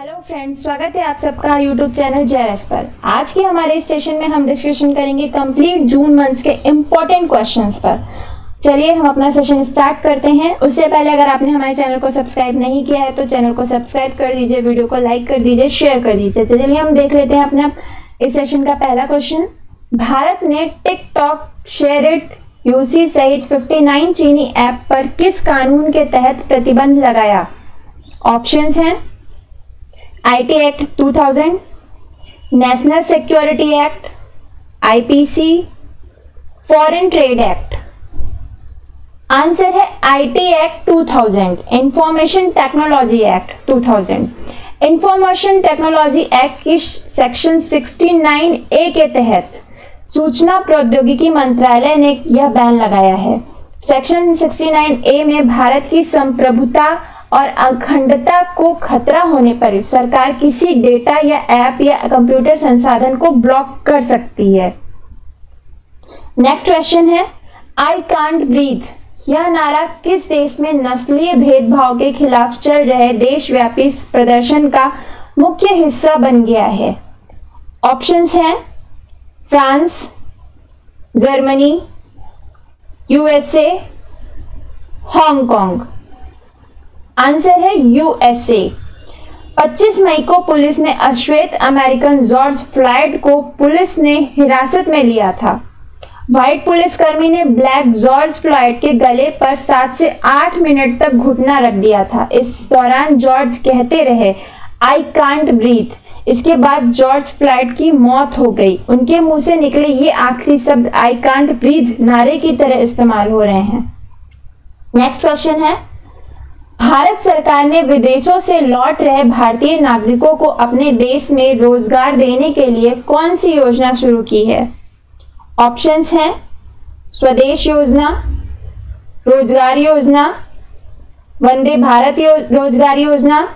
Hello friends, स्वागत है आप सबका यूट्यूब चैनल जेआरएस पर। आज के हमारे इस सेशन में हम डिस्कशन करेंगे कंप्लीट जून मंथ के इम्पोर्टेंट क्वेश्चंस पर। चलिए हम अपना सेशन स्टार्ट करते हैं। उससे पहले अगर आपने हमारे चैनल को सब्सक्राइब नहीं किया है तो चैनल को सब्सक्राइब कर दीजिए, वीडियो को लाइक कर दीजिए, शेयर कर दीजिए। चलिए हम देख लेते हैं अपना इस सेशन का पहला क्वेश्चन। भारत ने टिकटॉक, शेयरिट, यूसी सहित 59 चीनी ऐप पर किस कानून के तहत प्रतिबंध लगाया? ऑप्शंस हैं IT act 2000, national security act, IPC, foreign trade act. Answer है IT act 2000, information technology act 2000। Information technology act की सेक्शन 69A के तहत सूचना प्रौद्योगिकी मंत्रालय ने यह बैन लगाया है। सेक्शन 69A में भारत की संप्रभुता और अखंडता को खतरा होने पर सरकार किसी डेटा या ऐप या कंप्यूटर संसाधन को ब्लॉक कर सकती है। नेक्स्ट क्वेश्चन है आई कांट ब्रीथ, यह नारा किस देश में नस्लीय भेदभाव के खिलाफ चल रहे देशव्यापी प्रदर्शन का मुख्य हिस्सा बन गया है? ऑप्शंस हैं France, Germany, USA, Hong Kong. Answer है यूएसए। 25 मई को पुलिस ने अश्वेत अमेरिकन जॉर्ज फ्लॉयड को पुलिस ने हिरासत में लिया था। व्हाइट पुलिसकर्मी ने ब्लैक जॉर्ज फ्लॉयड के गले पर 7 से 8 मिनट तक घुटना रख दिया था। इस दौरान जॉर्ज कहते रहे आई कांट ब्रीथ। इसके बाद जॉर्ज फ्लॉयड की मौत हो गई। उनके मुंह से निकले ये आखिरी शब्द आई कांट ब्रीथ नारे की तरह इस्तेमाल हो रहे हैं। नेक्स्ट क्वेश्चन है भारत सरकार ने विदेशों से लौट रहे भारतीय नागरिकों को अपने देश में रोजगार देने के लिए कौन सी योजना शुरू की है? ऑप्शंस हैं स्वदेश योजना, रोजगार योजना, वंदे भारत रोजगार योजना,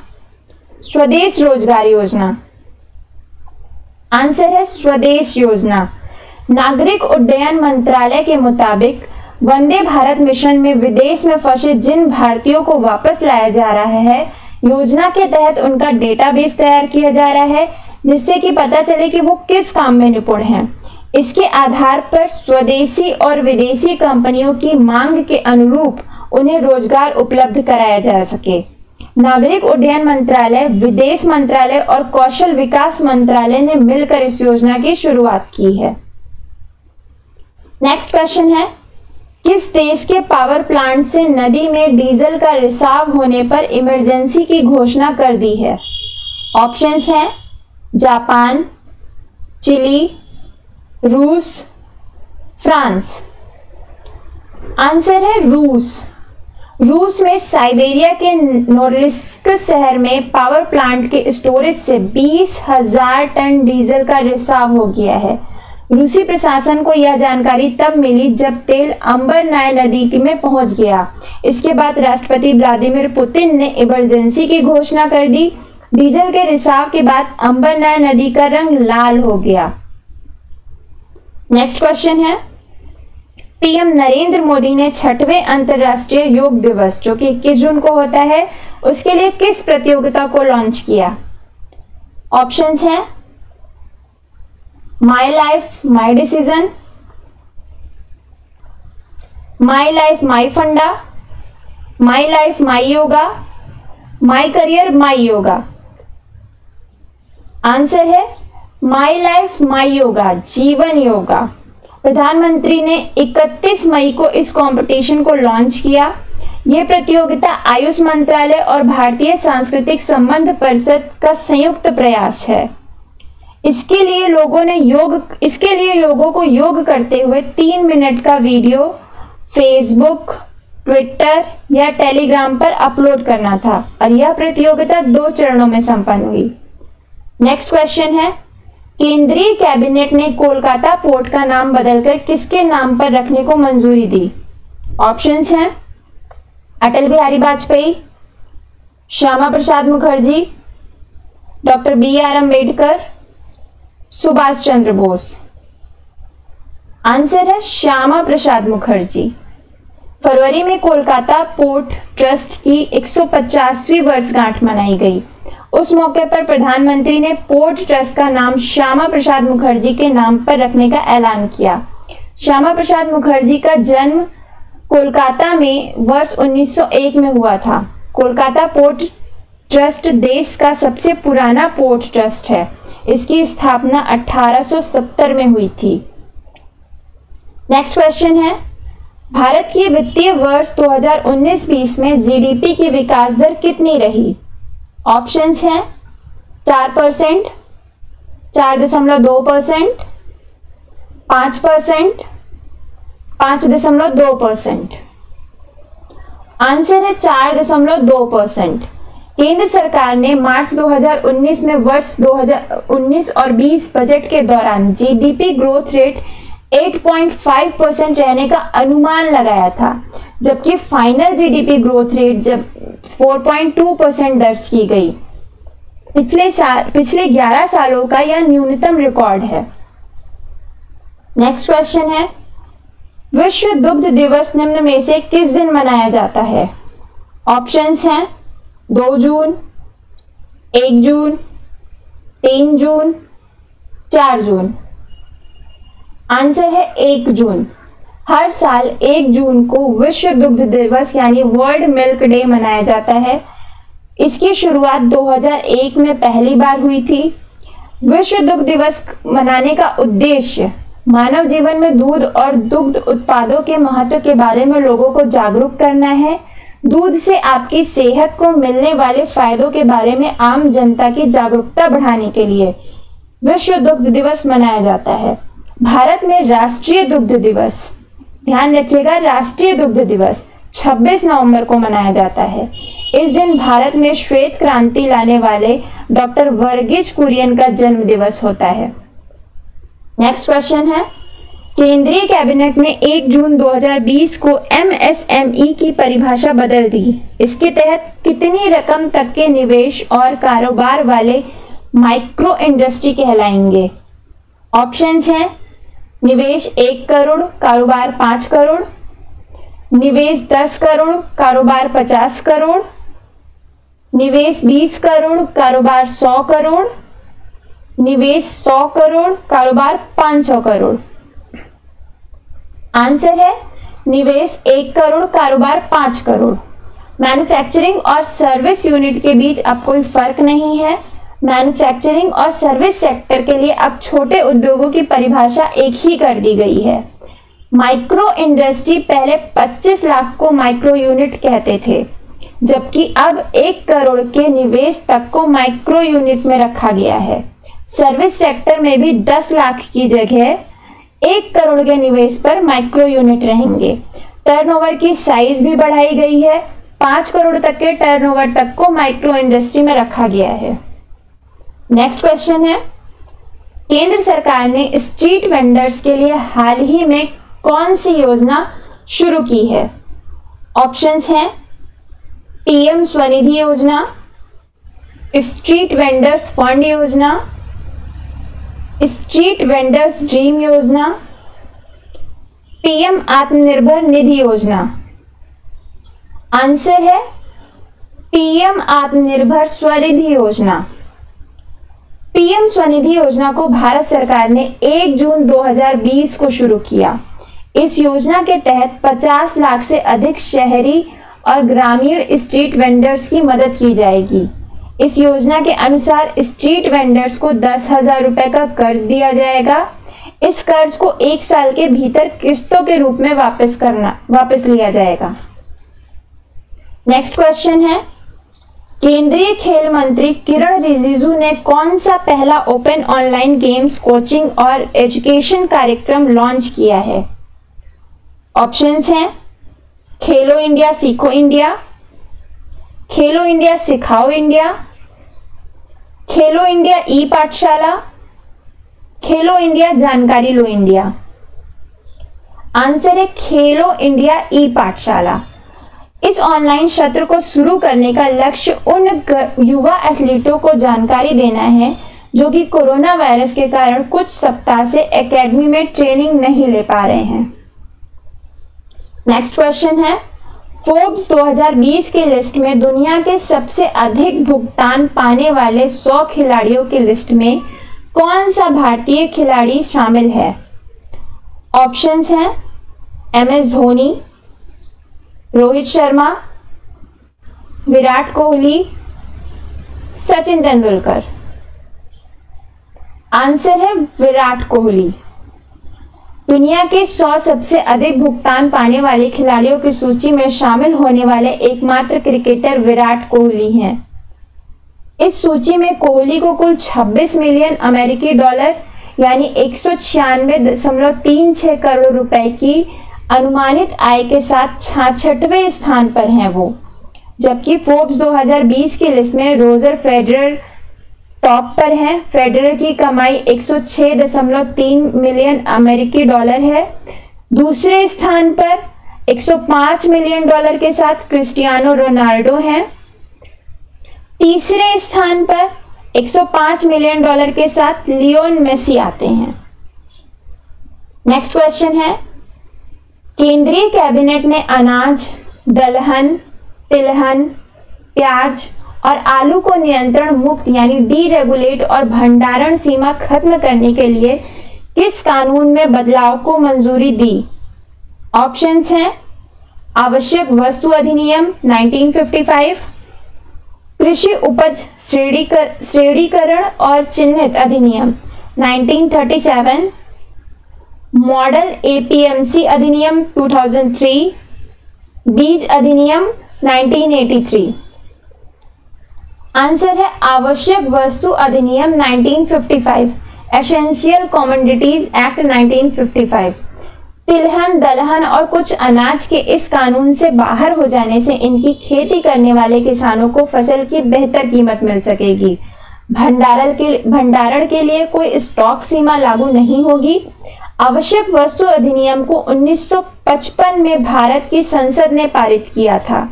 स्वदेश रोजगार योजना। आंसर है स्वदेश योजना। नागरिक उड्डयन मंत्रालय के मुताबिक वंदे भारत मिशन में विदेश में फंसे जिन भारतीयों को वापस लाया जा रहा है, योजना के तहत उनका डेटाबेस तैयार किया जा रहा है जिससे कि पता चले कि वो किस काम में निपुण हैं। इसके आधार पर स्वदेशी और विदेशी कंपनियों की मांग के अनुरूप उन्हें रोजगार उपलब्ध कराया जा सके। नागरिक उड्डयन मंत्रालय, विदेश मंत्रालय और कौशल विकास मंत्रालय ने मिलकर इस योजना की शुरुआत की है। नेक्स्ट क्वेश्चन है किस देश के पावर प्लांट से नदी में डीजल का रिसाव होने पर इमरजेंसी की घोषणा कर दी है? ऑप्शंस हैं जापान, चिली, रूस, फ्रांस। आंसर है रूस। रूस में साइबेरिया के नोरिस्क शहर में पावर प्लांट के स्टोरेज से 20,000 टन डीजल का रिसाव हो गया है। रूसी प्रशासन को यह जानकारी तब मिली जब तेल अंबर नाय नदी में पहुंच गया। इसके बाद राष्ट्रपति व्लादिमीर पुतिन ने इमरजेंसी की घोषणा कर दी। डीजल के रिसाव के बाद अंबर नाय नदी का रंग लाल हो गया। नेक्स्ट क्वेश्चन है पीएम नरेंद्र मोदी ने 6वें अंतर्राष्ट्रीय योग दिवस जो कि 21 जून को होता है उसके लिए किस प्रतियोगिता को लॉन्च किया? ऑप्शंस हैं my life my decision, my life my funda, my life my yoga, my career my yoga. Answer है माई लाइफ माई योगा, जीवन योगा। प्रधानमंत्री ने 31 मई को इस कंपटीशन को लॉन्च किया। यह प्रतियोगिता आयुष मंत्रालय और भारतीय सांस्कृतिक संबंध परिषद का संयुक्त प्रयास है। इसके लिए लोगों को योग करते हुए 3 मिनट का वीडियो फेसबुक, ट्विटर या टेलीग्राम पर अपलोड करना था और यह प्रतियोगिता 2 चरणों में संपन्न हुई। नेक्स्ट क्वेश्चन है केंद्रीय कैबिनेट ने कोलकाता पोर्ट का नाम बदलकर किसके नाम पर रखने को मंजूरी दी? ऑप्शंस हैं Atal Bihari Vajpayee, Shyama Prasad Mukherjee, doctor BR Ambedkar, Subhash Chandra Bose. Answer है श्यामा प्रसाद मुखर्जी। फरवरी में कोलकाता पोर्ट ट्रस्ट की 150वीं वर्षगांठ मनाई गई। उस मौके पर प्रधानमंत्री ने पोर्ट ट्रस्ट का नाम श्यामा प्रसाद मुखर्जी के नाम पर रखने का ऐलान किया। श्यामा प्रसाद मुखर्जी का जन्म कोलकाता में वर्ष 1901 में हुआ था। कोलकाता पोर्ट ट्रस्ट देश का सबसे पुराना पोर्ट ट्रस्ट है। इसकी स्थापना 1870 में हुई थी। नेक्स्ट क्वेश्चन है, भारत की वित्तीय वर्ष 2019-20 में जीडीपी की विकास दर कितनी रही? ऑप्शंस हैं 4%, 4.2%, 5%, 5.2%। आंसर है 4.2%। केंद्र सरकार ने मार्च 2019 में वर्ष 2019 और 20 बजट के दौरान जीडीपी ग्रोथ रेट 8.5% रहने का अनुमान लगाया था, जबकि फाइनल जीडीपी ग्रोथ रेट जब 4.2% दर्ज की गई। पिछले 11 सालों का यह न्यूनतम रिकॉर्ड है। नेक्स्ट क्वेश्चन है, विश्व दुग्ध दिवस निम्न में से किस दिन मनाया जाता है? ऑप्शंस हैं 2 जून, 1 जून, 3 जून, 4 जून। आंसर है 1 जून। हर साल 1 जून को विश्व दुग्ध दिवस यानी वर्ल्ड मिल्क डे मनाया जाता है। इसकी शुरुआत 2001 में पहली बार हुई थी। विश्व दुग्ध दिवस मनाने का उद्देश्य मानव जीवन में दूध और दुग्ध उत्पादों के महत्व के बारे में लोगों को जागरूक करना है। दूध से आपकी सेहत को मिलने वाले फायदों के बारे में आम जनता की जागरूकता बढ़ाने के लिए विश्व दुग्ध दिवस मनाया जाता है। भारत में राष्ट्रीय दुग्ध दिवस, ध्यान रखिएगा, राष्ट्रीय दुग्ध दिवस 26 नवंबर को मनाया जाता है। इस दिन भारत में श्वेत क्रांति लाने वाले डॉक्टर वर्गीज कुरियन का जन्म दिवस होता है। नेक्स्ट क्वेश्चन है, केंद्रीय कैबिनेट ने 1 जून 2020 को एमएसएमई की परिभाषा बदल दी। इसके तहत कितनी रकम तक के निवेश और कारोबार वाले माइक्रो इंडस्ट्री कहलाएंगे? ऑप्शंस हैं निवेश 1 करोड़, कारोबार 5 करोड़, निवेश 10 करोड़, कारोबार 50 करोड़, निवेश 20 करोड़, कारोबार 100 करोड़, निवेश 100 करोड़, कारोबार 500 करोड़। आंसर है निवेश 1 करोड़, कारोबार 5 करोड़। मैन्युफैक्चरिंग और सर्विस यूनिट के बीच अब कोई फर्क नहीं है। मैन्युफैक्चरिंग और सर्विस सेक्टर के लिए अब छोटे उद्योगों की परिभाषा एक ही कर दी गई है। माइक्रो इंडस्ट्री पहले 25 लाख को माइक्रो यूनिट कहते थे, जबकि अब 1 करोड़ के निवेश तक को माइक्रो यूनिट में रखा गया है। सर्विस सेक्टर में भी 10 लाख की जगह 1 करोड़ के निवेश पर माइक्रो यूनिट रहेंगे। टर्नओवर की साइज भी बढ़ाई गई है। 5 करोड़ तक के टर्नओवर तक को माइक्रो इंडस्ट्री में रखा गया है। नेक्स्ट क्वेश्चन है, केंद्र सरकार ने स्ट्रीट वेंडर्स के लिए हाल ही में कौन सी योजना शुरू की है? ऑप्शंस हैं पीएम स्वनिधि योजना, स्ट्रीट वेंडर्स फंड योजना, स्ट्रीट वेंडर्स ड्रीम योजना, पीएम आत्मनिर्भर निधि योजना। आंसर है पीएम आत्मनिर्भर स्वनिधि योजना। पीएम स्वनिधि योजना को भारत सरकार ने 1 जून 2020 को शुरू किया। इस योजना के तहत 50 लाख से अधिक शहरी और ग्रामीण स्ट्रीट वेंडर्स की मदद की जाएगी। इस योजना के अनुसार स्ट्रीट वेंडर्स को 10,000 रुपए का कर्ज दिया जाएगा। इस कर्ज को 1 साल के भीतर किस्तों के रूप में वापस लिया जाएगा। नेक्स्ट क्वेश्चन है, केंद्रीय खेल मंत्री किरण रिजिजू ने कौन सा पहला ओपन ऑनलाइन गेम्स कोचिंग और एजुकेशन कार्यक्रम लॉन्च किया है? ऑप्शंस हैं खेलो इंडिया सीखो इंडिया, खेलो इंडिया सिखाओ इंडिया, खेलो इंडिया ई पाठशाला, खेलो इंडिया जानकारी लो इंडिया। आंसर है खेलो इंडिया ई पाठशाला। इस ऑनलाइन सत्र को शुरू करने का लक्ष्य उन युवा एथलीटों को जानकारी देना है जो कि कोरोना वायरस के कारण कुछ सप्ताह से एकेडमी में ट्रेनिंग नहीं ले पा रहे हैं। नेक्स्ट क्वेश्चन है, फोर्ब्स 2020 की लिस्ट में दुनिया के सबसे अधिक भुगतान पाने वाले 100 खिलाड़ियों की लिस्ट में कौन सा भारतीय खिलाड़ी शामिल है? ऑप्शंस हैं MS धोनी, रोहित शर्मा, विराट कोहली, सचिन तेंदुलकर। आंसर है विराट कोहली। दुनिया के 100 सबसे अधिक भुगतान पाने वाले खिलाड़ियों की सूची में शामिल होने वाले एकमात्र क्रिकेटर विराट कोहली हैं। इस सूची में कोहली को कुल 26 मिलियन अमेरिकी डॉलर यानी 196.36 करोड़ रुपए की अनुमानित आय के साथ 66वें स्थान पर हैं वो, जबकि फोर्ब्स 2020 की लिस्ट में रोजर फेडरर टॉप पर हैं। फेडरर की कमाई 106.3 मिलियन अमेरिकी डॉलर है। दूसरे स्थान पर 105 मिलियन डॉलर के साथ क्रिस्टियानो रोनाल्डो हैं। तीसरे स्थान पर 105 मिलियन डॉलर के साथ लियोन मेसी आते हैं। नेक्स्ट क्वेश्चन है, केंद्रीय कैबिनेट ने अनाज, दलहन, तिलहन, प्याज और आलू को नियंत्रण मुक्त यानी डीरेगुलेट और भंडारण सीमा खत्म करने के लिए किस कानून में बदलाव को मंजूरी दी? ऑप्शंस हैं आवश्यक वस्तु अधिनियम 1955, कृषि उपज श्रेणीकरण और चिन्हित अधिनियम 1937, मॉडल APMC अधिनियम 2003, बीज अधिनियम 1983। आंसर है आवश्यक वस्तु अधिनियम 1955, एसेंशियल कमोडिटीज एक्ट 1955। तिलहन, दलहन और कुछ अनाज के इस कानून से बाहर हो जाने से इनकी खेती करने वाले किसानों को फसल की बेहतर कीमत मिल सकेगी। भंडारण के लिए कोई स्टॉक सीमा लागू नहीं होगी। आवश्यक वस्तु अधिनियम को 1955 में भारत की संसद ने पारित किया था।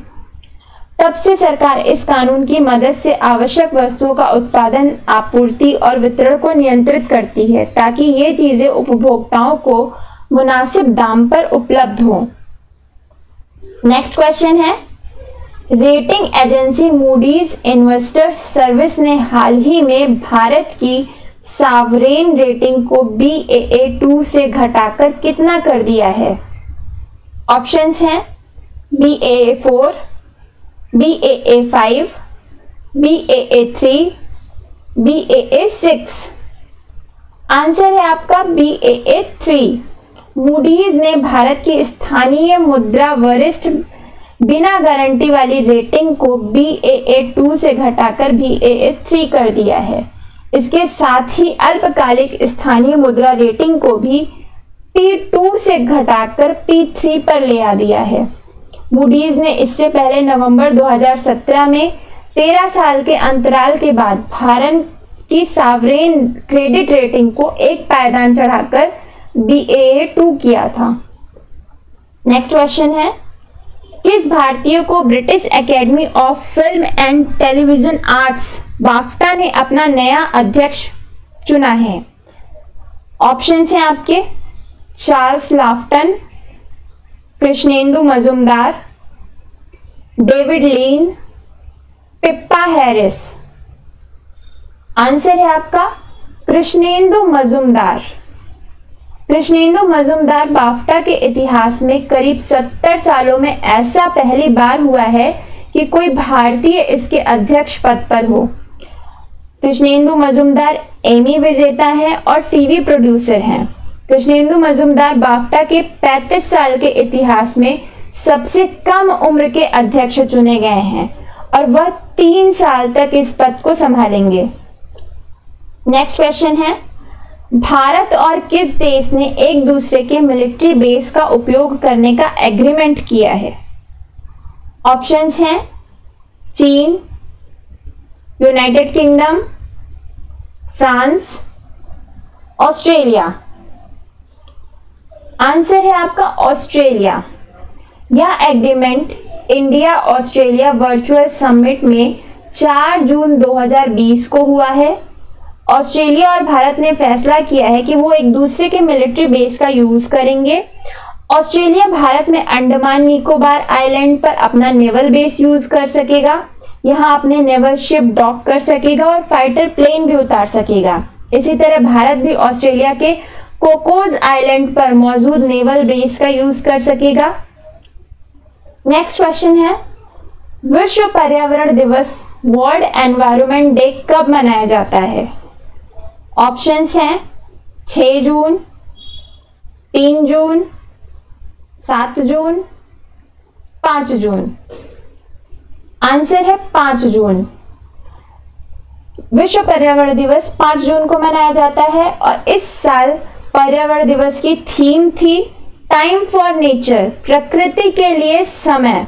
तब से सरकार इस कानून की मदद से आवश्यक वस्तुओं का उत्पादन, आपूर्ति और वितरण को नियंत्रित करती है ताकि ये चीजें उपभोक्ताओं को मुनासिब दाम पर उपलब्ध हो। नेक्स्ट क्वेश्चन है, rating agency Moody's investors service ने हाल ही में भारत की सावरेन रेटिंग को Baa2 से घटाकर कितना कर दिया है? ऑप्शंस हैं Baa4, Baa5, Baa3, Baa6। Answer है आपका Baa3। मूडीज ने भारत की स्थानीय मुद्रा वरिष्ठ बिना गारंटी वाली रेटिंग को Baa2 से घटाकर Baa3 कर दिया है। इसके साथ ही अल्पकालिक स्थानीय मुद्रा रेटिंग को भी P2 से घटाकर P3 पर ले आ दिया है। मूडीज ने इससे पहले नवंबर 2017 में 13 साल के अंतराल के बाद भारत की सावरेन क्रेडिट रेटिंग को एक पायदान चढ़ाकर Baa2 किया था। नेक्स्ट क्वेश्चन है, किस भारतीय को British academy of film and television arts BAFTA ने अपना नया अध्यक्ष चुना है? ऑप्शंस हैं आपके चार्ल्स लाफ्टन, कृष्णेंदु मजुमदार, डेविड लीन, पिप्पा हैरिस। आंसर है आपका कृष्णेंदु मजुमदार। कृष्णेंदु मजुमदार बाफ्टा के इतिहास में करीब 70 सालों में ऐसा पहली बार हुआ है कि कोई भारतीय इसके अध्यक्ष पद पर हो। कृष्णेंदु मजुमदार एमी विजेता है और टीवी प्रोड्यूसर हैं। कृष्णेंदु मजुमदार बाफ्टा के 35 साल के इतिहास में सबसे कम उम्र के अध्यक्ष चुने गए हैं और वह 3 साल तक इस पद को संभालेंगे। नेक्स्ट क्वेश्चन है, भारत और किस देश ने एक दूसरे के मिलिट्री बेस का उपयोग करने का एग्रीमेंट किया है? ऑप्शंस हैं चीन, United kingdom, France, Australia. Answer है आपका ऑस्ट्रेलिया। यह agreement India Australia virtual summit में 4 जून 2020 को हुआ है। ऑस्ट्रेलिया और भारत ने फैसला किया है कि वो एक दूसरे के मिलिट्री बेस का यूज करेंगे ऑस्ट्रेलिया भारत में अंडमान निकोबार आइलैंड पर अपना नेवल बेस यूज कर सकेगा। यहाँ अपने नेवल शिप डॉक कर सकेगा और फाइटर प्लेन भी उतार सकेगा। इसी तरह भारत भी ऑस्ट्रेलिया के कोकोस आइलैंड पर मौजूद नेवल बेस का यूज कर सकेगा। नेक्स्ट क्वेश्चन है, विश्व पर्यावरण दिवस वर्ल्ड एनवायरनमेंट डे कब मनाया जाता है? ऑप्शंस हैं 6 जून, 3 जून, 7 जून, 5 जून। आंसर है 5 जून। विश्व पर्यावरण दिवस 5 जून को मनाया जाता है और इस साल पर्यावरण दिवस की थीम थी टाइम फॉर नेचर, प्रकृति के लिए समय।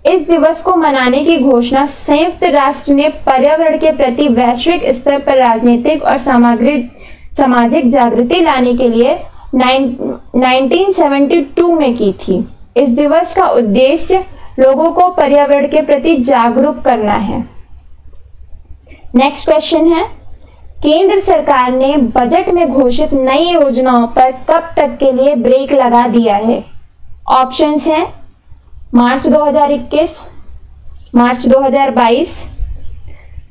इस दिवस को मनाने की घोषणा संयुक्त राष्ट्र ने पर्यावरण के प्रति वैश्विक स्तर पर राजनीतिक और सामाजिक जागृति लाने के लिए 1972 में की थी। इस दिवस का उद्देश्य लोगों को पर्यावरण के प्रति जागरूक करना है। नेक्स्ट क्वेश्चन है, केंद्र सरकार ने बजट में घोषित नई योजनाओं पर कब तक के लिए ब्रेक लगा दिया है? ऑप्शंस हैं मार्च 2021, मार्च 2022,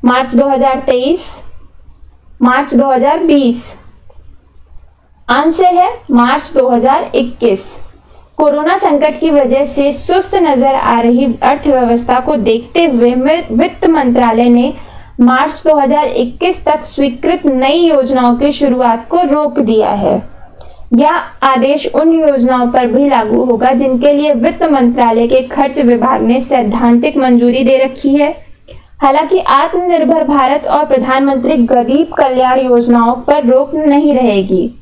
मार्च 2023, मार्च 2020। आंसर है मार्च 2021। कोरोना संकट की वजह से सुस्त नजर आ रही अर्थव्यवस्था को देखते हुए वित्त मंत्रालय ने मार्च 2021 तक स्वीकृत नई योजनाओं की शुरुआत को रोक दिया है। यह आदेश उन योजनाओं पर भी लागू होगा जिनके लिए वित्त मंत्रालय के खर्च विभाग ने सैद्धांतिक मंजूरी दे रखी है। हालांकि आत्मनिर्भर भारत और प्रधानमंत्री गरीब कल्याण योजनाओं पर रोक नहीं रहेगी।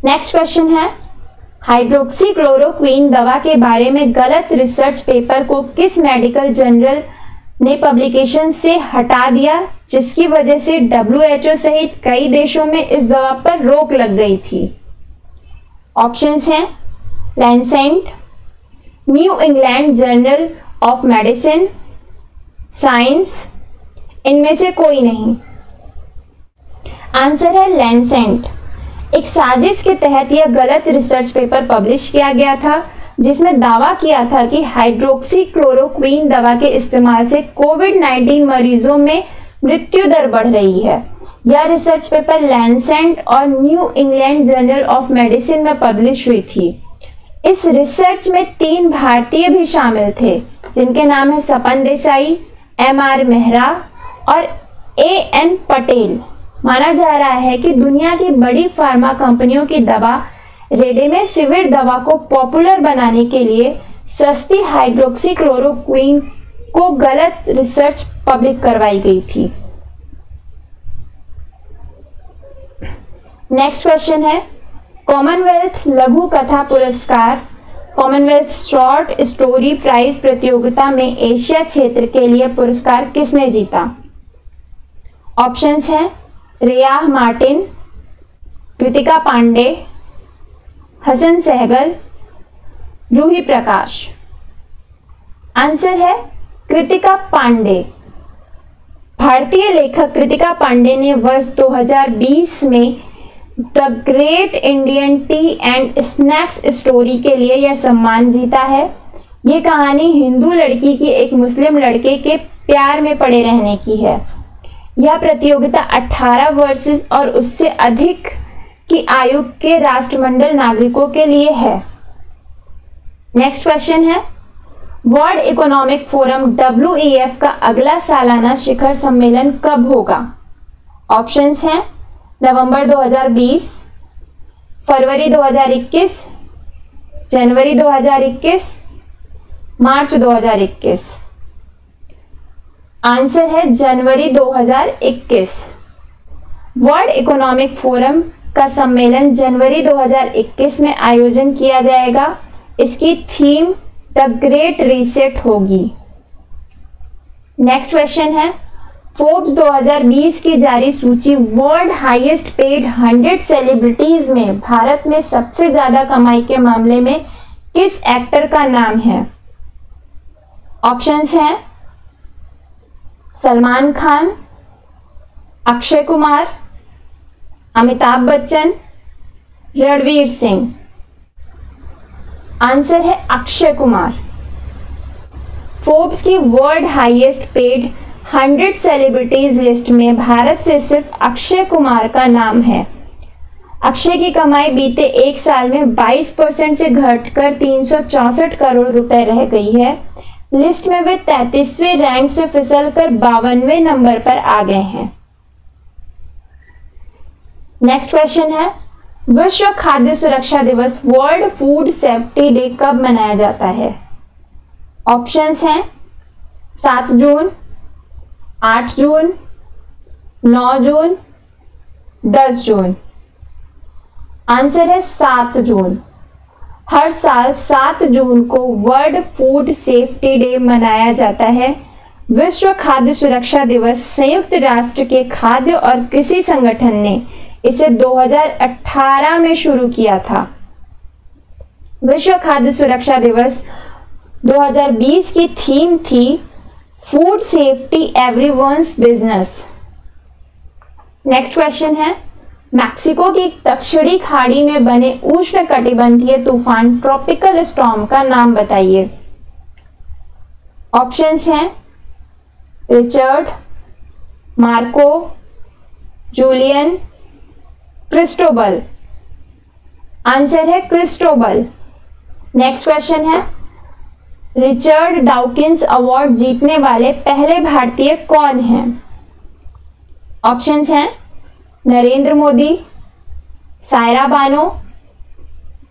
नेक्स्ट क्वेश्चन है, हाइड्रोक्सीक्लोरोक्वीन दवा के बारे में गलत रिसर्च पेपर को किस मेडिकल जर्नल ने पब्लिकेशन से हटा दिया, जिसकी वजह से WHO सहित कई देशों में इस दवा पर रोक लग गई थी? ऑप्शंस हैं Lancet, new England journal of medicine, science, इनमें से कोई नहीं। आंसर है लैंसेट। एक साजिश के तहत यह गलत रिसर्च पेपर पब्लिश किया गया था जिसमें दावा किया था कि हाइड्रोक्सीक्लोरोक्वीन दवा के इस्तेमाल से कोविड-19 मरीजों में मृत्यु दर बढ़ रही है। यह रिसर्च पेपर लैंसेट और new England journal of medicine में पब्लिश हुई थी। इस रिसर्च में 3 भारतीय भी शामिल थे जिनके नाम है सपन देसाई, MR मेहरा और AN पटेल। माना जा रहा है कि दुनिया की बड़ी फार्मा कंपनियों की दवा रेमडेसिविर दवा को पॉपुलर बनाने के लिए सस्ती हाइड्रोक्सीक्लोरोक्वीन को गलत रिसर्च पब्लिक करवाई गई थी। नेक्स्ट क्वेश्चन है, कॉमनवेल्थ लघु कथा पुरस्कार कॉमनवेल्थ शॉर्ट स्टोरी प्राइज प्रतियोगिता में एशिया क्षेत्र के लिए पुरस्कार किसने जीता? ऑप्शंस हैं रियाह मार्टिन, कृतिका पांडे, हसन सहगल, रूही प्रकाश। आंसर है कृतिका पांडे। भारतीय लेखक कृतिका पांडे ने वर्ष 2020 में the great Indian T and snacks story के लिए यह सम्मान जीता है। ये कहानी हिंदू लड़की की एक मुस्लिम लड़के के प्यार में पड़े रहने की है। यह प्रतियोगिता 18 वर्ष और उससे अधिक की आयु के राष्ट्रमंडल नागरिकों के लिए है। नेक्स्ट क्वेश्चन है, वर्ल्ड इकोनॉमिक फोरम WEF का अगला सालाना शिखर सम्मेलन कब होगा? ऑप्शंस हैं नवंबर 2020, फरवरी 2021, जनवरी 2021, मार्च 2021। आंसर है जनवरी 2021। वर्ल्ड इकोनॉमिक फोरम का सम्मेलन जनवरी 2021 में आयोजन किया जाएगा। इसकी थीम द ग्रेट रीसेट होगी। नेक्स्ट क्वेश्चन है, फोर्ब्स 2020 की जारी सूची वर्ल्ड हाईएस्ट पेड 100 सेलिब्रिटीज में भारत में सबसे ज्यादा कमाई के मामले में किस एक्टर का नाम है? ऑप्शंस हैं सलमान खान, अक्षय कुमार, अमिताभ बच्चन, रणवीर सिंह। आंसर है अक्षय कुमार। फोर्ब्स की world highest paid 100 celebrities list में भारत से सिर्फ अक्षय कुमार का नाम है। अक्षय की कमाई बीते एक साल में 22% से घटकर 364 करोड़ रुपए रह गई है। लिस्ट में वे 33वें रैंक से फिसलकर 52वें नंबर पर आ गए हैं। नेक्स्ट क्वेश्चन है, विश्व खाद्य सुरक्षा दिवस वर्ल्ड फूड सेफ्टी डे कब मनाया जाता है? ऑप्शंस हैं 7 जून, 8 जून, 9 जून, 10 जून। आंसर है 7 जून। हर साल 7 जून को वर्ल्ड फूड सेफ्टी डे मनाया जाता है। विश्व खाद्य सुरक्षा दिवस संयुक्त राष्ट्र के खाद्य और कृषि संगठन ने इसे 2018 में शुरू किया था। विश्व खाद्य सुरक्षा दिवस 2020 की थीम थी food safety everyone's business. Next question है, मैक्सिको की दक्षिणी खाड़ी में बने उष्णकटिबंधीय तूफान ट्रॉपिकल स्टॉर्म का नाम बताइए। ऑप्शंस हैं Richard, Marco, Julian, Cristobal. Answer है क्रिस्टोबल। नेक्स्ट क्वेश्चन है, रिचर्ड डाउकिंस अवार्ड जीतने वाले पहले भारतीय कौन हैं? ऑप्शंस हैं नरेंद्र मोदी, सायरा बानो,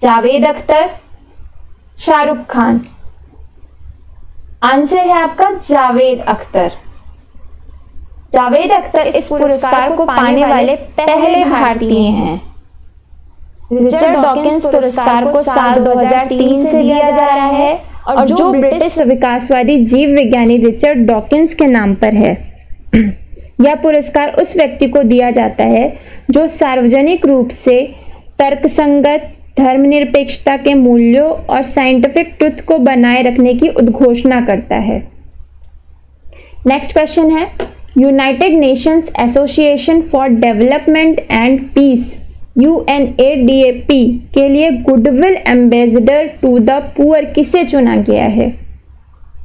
जावेद अख्तर, शाहरुख खान। आंसर है आपका जावेद अख्तर। जावेद अख्तर इस पुरस्कार को पाने वाले पहले भारतीय हैं। रिचर्ड डॉकिंस पुरस्कार को साल 2003 से दिया जा रहा है और जो ब्रिटिश विकासवादी जीव विज्ञानी रिचर्ड डॉकिंस के नाम पर है। यह पुरस्कार उस व्यक्ति को दिया जाता है जो सार्वजनिक रूप से तर्कसंगत, धर्मनिरपेक्षता के मूल्यों और साइंटिफिक ट्रुथ को बनाए रखने की उद्घोषणा करता है। नेक्स्ट क्वेश्चन है, United Nations Association for Development and Peace UNADP के लिए goodwill ambassador to the poor किसे चुना गया है?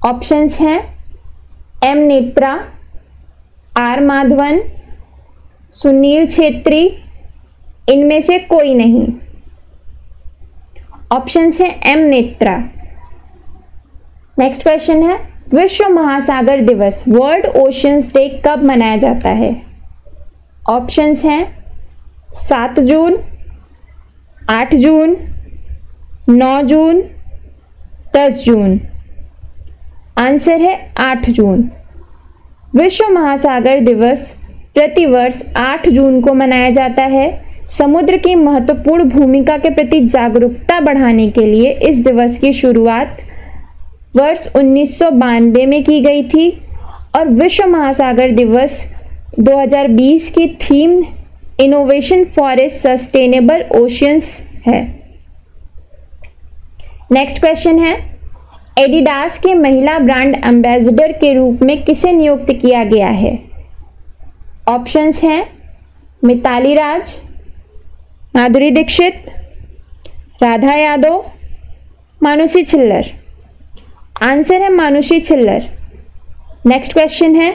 ऑप्शंस हैं M नेत्रा, R माधवन, सुनील छेत्री, इनमें से कोई नहीं। ऑप्शंस हैं M नेत्रा। नेक्स्ट क्वेश्चन है, विश्व महासागर दिवस वर्ल्ड ओशियंस डे कब मनाया जाता है? ऑप्शंस हैं 7 जून, 8 जून, 9 जून, 10 जून। आंसर है 8 जून। विश्व महासागर दिवस प्रतिवर्ष 8 जून को मनाया जाता है। समुद्र की महत्वपूर्ण भूमिका के प्रति जागरूकता बढ़ाने के लिए इस दिवस की शुरुआत वर्ष 1992 में की गई थी और विश्व महासागर दिवस 2020 की theme innovation for a sustainable oceans है। नेक्स्ट क्वेश्चन है, एडिडास के महिला ब्रांड एम्बेसडर के रूप में किसे नियुक्त किया गया है? ऑप्शंस हैं मिताली राज, माधुरी दीक्षित, राधा यादव, मानुषी छिल्लर। आंसर है मानुषी छिल्लर। नेक्स्ट क्वेश्चन है,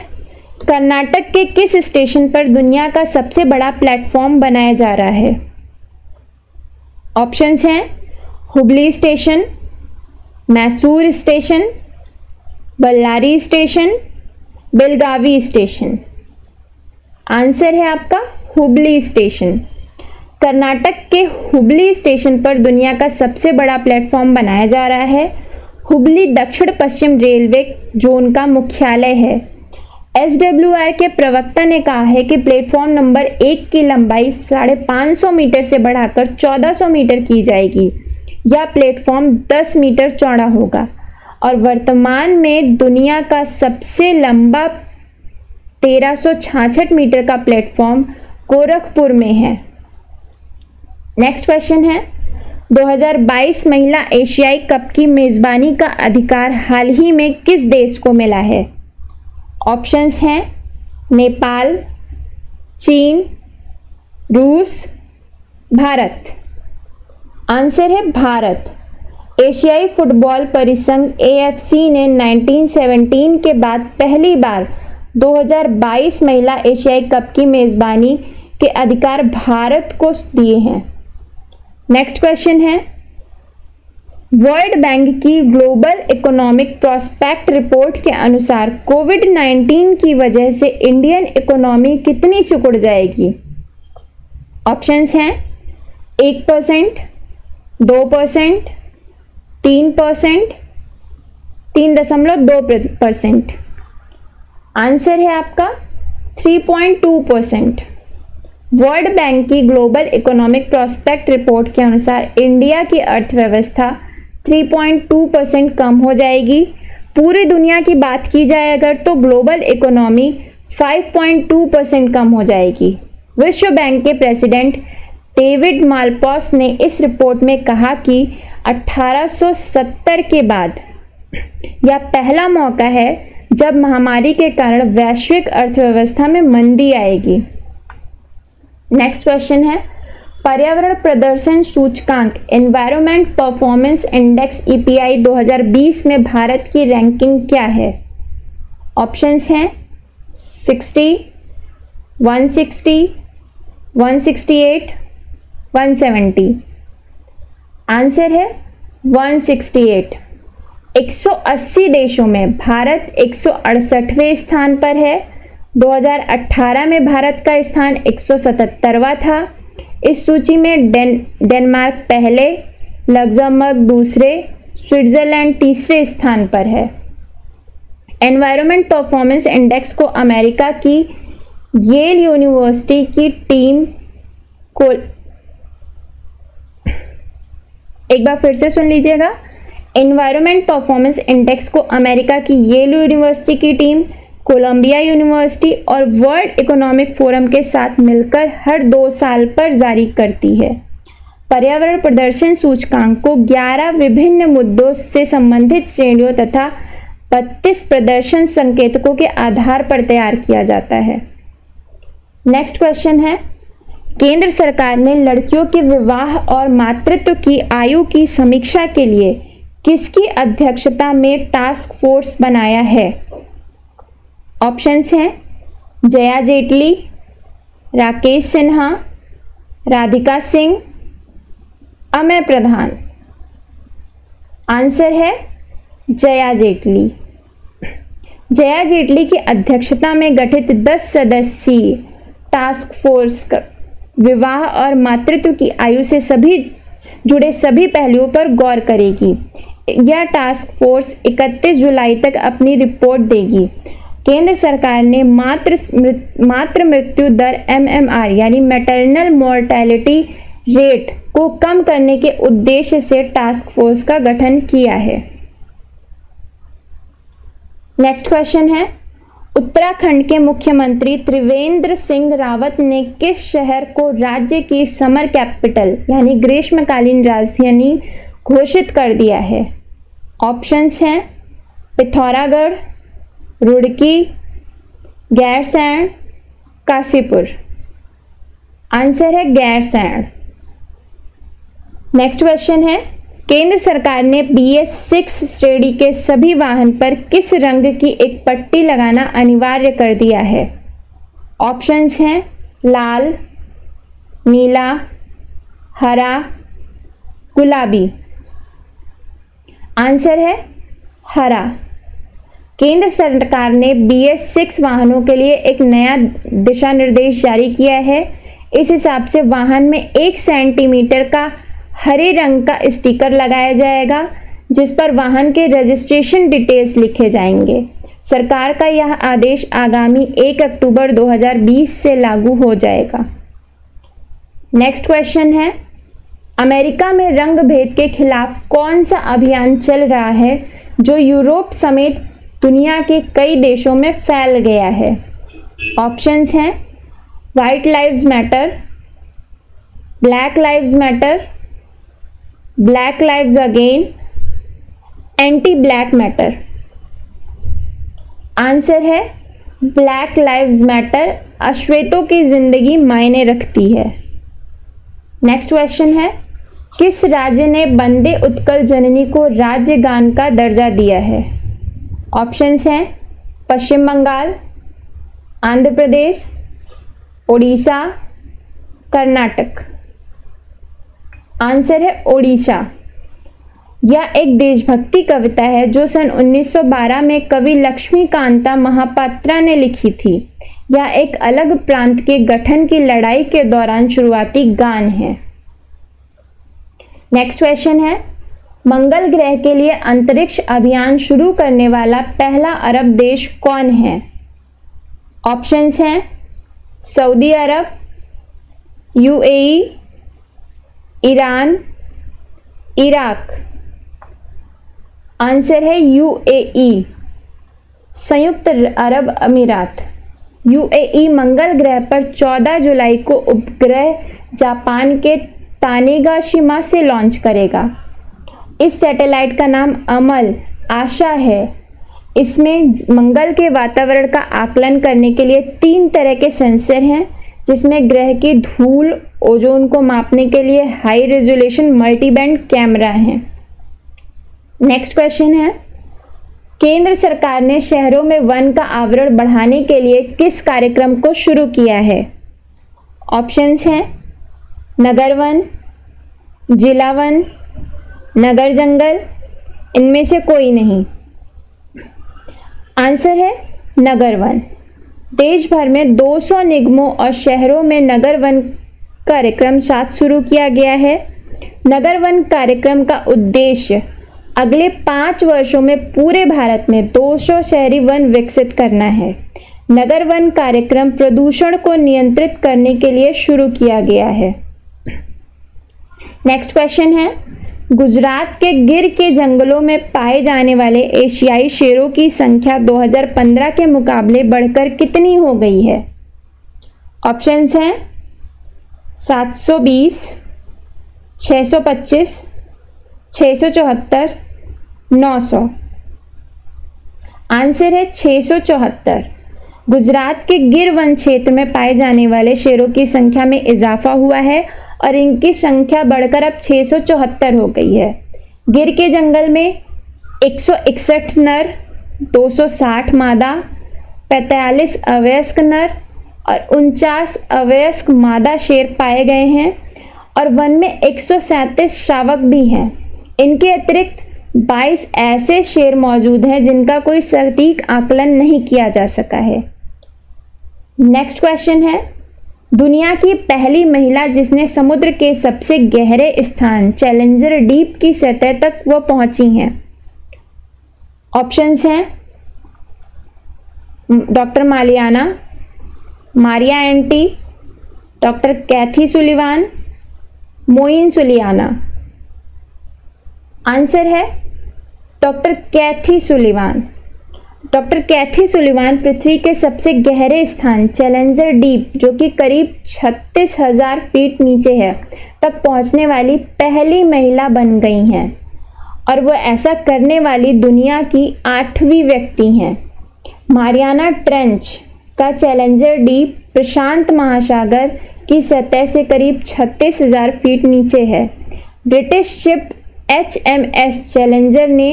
कर्नाटक के किस स्टेशन पर दुनिया का सबसे बड़ा प्लेटफॉर्म बनाया जा रहा है? ऑप्शंस हैं Hubli station, Mysore station, Ballari station, Belagavi station. Answer है आपका हुबली स्टेशन। कर्नाटक के हुबली स्टेशन पर दुनिया का सबसे बड़ा प्लेटफॉर्म बनाया जा रहा है। हुबली दक्षिण पश्चिम रेलवे जोन का मुख्यालय है। SWR के प्रवक्ता ने कहा है कि प्लेटफॉर्म नंबर 1 की लंबाई 550 मीटर से बढ़ाकर 1400 मीटर की जाएगी। यह प्लेटफॉर्म 10 मीटर चौड़ा होगा और वर्तमान में दुनिया का सबसे लंबा 1366 मीटर का प्लेटफॉर्म गोरखपुर में है। नेक्स्ट क्वेश्चन है, 2022 महिला एशियाई कप की मेजबानी का अधिकार हाल ही में किस देश को मिला है? ऑप्शंस हैं नेपाल, चीन, रूस, भारत। आंसर है भारत। एशियाई फुटबॉल परिसंघ AFC ने 1917 के बाद पहली बार 2022 महिला एशियाई कप की मेजबानी के अधिकार भारत को दिए हैं। नेक्स्ट क्वेश्चन है, वर्ल्ड बैंक की ग्लोबल इकोनॉमिक प्रोस्पेक्ट रिपोर्ट के अनुसार कोविड-19 की वजह से इंडियन इकोनॉमी कितनी सिकुड़ जाएगी? ऑप्शंस हैं 1%, 2%, 3%, 3.2%। आंसर है आपका 3.2%। वर्ल्ड बैंक की ग्लोबल इकोनॉमिक प्रोस्पेक्ट रिपोर्ट के अनुसार इंडिया की अर्थव्यवस्था 3.2% कम हो जाएगी। पूरी दुनिया की बात की जाए अगर तो ग्लोबल इकोनॉमी 5.2% कम हो जाएगी। विश्व बैंक के प्रेसिडेंट डेविड मालपास ने इस रिपोर्ट में कहा कि 1870 के बाद यह पहला मौका है जब महामारी के कारण वैश्विक अर्थव्यवस्था में मंदी आएगी। नेक्स्ट क्वेश्चन है, पर्यावरण प्रदर्शन सूचकांक एनवायरनमेंट परफॉर्मेंस इंडेक्स EPI 2020 में भारत की रैंकिंग क्या है? ऑप्शंस हैं 60, 160, 168, 170। आंसर है 168। 180 देशों में भारत 168वें स्थान पर है। 2018 में भारत का स्थान 177वां था। इस सूची में डेनमार्क पहले, लग्जमबर्ग दूसरे, स्विट्जरलैंड तीसरे स्थान पर है। एनवायरनमेंट परफॉर्मेंस इंडेक्स को अमेरिका की येल यूनिवर्सिटी की टीम को, एक बार फिर से सुन लीजिएगा, एनवायरनमेंट परफॉर्मेंस इंडेक्स को अमेरिका की येल यूनिवर्सिटी की टीम, कोलंबिया यूनिवर्सिटी और वर्ल्ड इकोनॉमिक फोरम के साथ मिलकर हर 2 साल पर जारी करती है। पर्यावरण प्रदर्शन सूचकांक को 11 विभिन्न मुद्दों से संबंधित श्रेणियों तथा 32 प्रदर्शन संकेतकों के आधार पर तैयार किया जाता है। नेक्स्ट क्वेश्चन है, केंद्र सरकार ने लड़कियों के विवाह और मातृत्व की आयु की समीक्षा के लिए किसकी अध्यक्षता में टास्क फोर्स बनाया है? ऑप्शंस हैं जया जेटली, राकेश सिन्हा, राधिका सिंह, अमय प्रधान। आंसर है जया जेटली। जया जेटली की अध्यक्षता में गठित 10 सदस्यीय टास्क फोर्स विवाह और मातृत्व की आयु से जुड़े सभी पहलुओं पर गौर करेगी। यह टास्क फोर्स 31 जुलाई तक अपनी रिपोर्ट देगी। केंद्र सरकार ने मातृ मृत्यु दर MMR यानी मैटरनल मोर्टेलिटी रेट को कम करने के उद्देश्य से टास्क फोर्स का गठन किया है। नेक्स्ट क्वेश्चन है, उत्तराखंड के मुख्यमंत्री त्रिवेंद्र सिंह रावत ने किस शहर को राज्य की समर कैपिटल यानी ग्रीष्मकालीन राजधानी घोषित कर दिया है? ऑप्शंस हैं पिथौरागढ़, रुड़की, गैरसैंण, काशीपुर। आंसर है गैरसैंण। नेक्स्ट क्वेश्चन है, केंद्र सरकार ने BS6 श्रेणी के सभी वाहन पर किस रंग की एक पट्टी लगाना अनिवार्य कर दिया है? ऑप्शंस हैं लाल, नीला, हरा, गुलाबी। आंसर है हरा। केंद्र सरकार ने BS6 वाहनों के लिए एक नया दिशा निर्देश जारी किया है। इस हिसाब से वाहन में 1 सेंटीमीटर का हरे रंग का स्टिकर लगाया जाएगा जिस पर वाहन के रजिस्ट्रेशन डिटेल्स लिखे जाएंगे। सरकार का यह आदेश आगामी 1 अक्टूबर 2020 से लागू हो जाएगा। नेक्स्ट क्वेश्चन है, अमेरिका में रंग भेद के खिलाफ कौन सा अभियान चल रहा है जो यूरोप समेत दुनिया के कई देशों में फैल गया है? ऑप्शंस हैं white lives matter, black lives matter, black lives again, anti black matter. Answer है ब्लैक लाइव्स मैटर। अश्वेतों की जिंदगी मायने रखती है। नेक्स्ट क्वेश्चन है, किस राज्य ने वंदे उत्कल जननी को राज्य गान का दर्जा दिया है? ऑप्शंस हैं पश्चिम बंगाल, आंध्र प्रदेश, ओडिशा, कर्नाटक। आंसर है ओडिशा। यह एक देशभक्ति कविता है जो सन 1912 में कवि लक्ष्मीकांता महापात्रा ने लिखी थी। यह एक अलग प्रांत के गठन की लड़ाई के दौरान शुरुआती गान है। नेक्स्ट क्वेश्चन है, मंगल ग्रह के लिए अंतरिक्ष अभियान शुरू करने वाला पहला अरब देश कौन है? ऑप्शंस हैं सऊदी अरब, यूएई, ईरान, इराक। आंसर है यूएई, संयुक्त अरब अमीरात। यूएई मंगल ग्रह पर 14 जुलाई को उपग्रह जापान के तानेगाशिमा से लॉन्च करेगा। इस सैटेलाइट का नाम अमल आशा है। इसमें मंगल के वातावरण का आकलन करने के लिए 3 तरह के सेंसर हैं, जिसमें ग्रह की धूल, ओजोन को मापने के लिए हाई रेजोल्यूशन मल्टीबैंड कैमरा है। नेक्स्ट क्वेश्चन है, केंद्र सरकार ने शहरों में वन का आवरण बढ़ाने के लिए किस कार्यक्रम को शुरू किया है? ऑप्शंस हैं नगर वन, जिला वन, नगर जंगल। इनमें से कोई नहीं। आंसर है नगर वन। देश भर में 200 निगमों और शहरों में नगर वन कार्यक्रम साथ शुरू किया गया है। नगर वन कार्यक्रम का उद्देश्य अगले 5 वर्षों में पूरे भारत में 200 शहरी वन विकसित करना है। नगर वन कार्यक्रम प्रदूषण को नियंत्रित करने के लिए शुरू किया गया है। नेक्स्ट क्वेश्चन है, गुजरात के गिर के जंगलों में पाए जाने वाले एशियाई शेरों की संख्या 2015 के मुकाबले बढ़कर कितनी हो गई है? ऑप्शंस हैं 720, 625, 674, 900। आंसर है 674। गुजरात के गिर वन क्षेत्र में पाए जाने वाले शेरों की संख्या में इजाफा हुआ है और इनकी संख्या बढ़कर अब 674 हो गई है। गिर के जंगल में 161 नर, 260 मादा, 45 अवयस्क नर और 49 अवयस्क मादा शेर पाए गए हैं और वन में 137 शावक भी हैं। इनके अतिरिक्त 22 ऐसे शेर मौजूद हैं जिनका कोई सटीक आकलन नहीं किया जा सका है। नेक्स्ट क्वेश्चन है, दुनिया की पहली महिला जिसने समुद्र के सबसे गहरे स्थान चैलेंजर डीप की सतह तक वो पहुंची हैं। ऑप्शंस हैं डॉक्टर मालियाना, मारिया एंटी, डॉक्टर कैथी सुलिवान, मोइन सुलियाना। आंसर है डॉक्टर कैथी सुलिवान। डॉक्टर कैथी सुलिवान पृथ्वी के सबसे गहरे स्थान चैलेंजर डीप, जो कि करीब 36,000 फीट नीचे है, तक पहुंचने वाली पहली महिला बन गई हैं और वो ऐसा करने वाली दुनिया की 8वीं व्यक्ति हैं। मारियाना ट्रेंच का चैलेंजर डीप प्रशांत महासागर की सतह से करीब 36,000 फीट नीचे है। ब्रिटिश शिप HMS चैलेंजर ने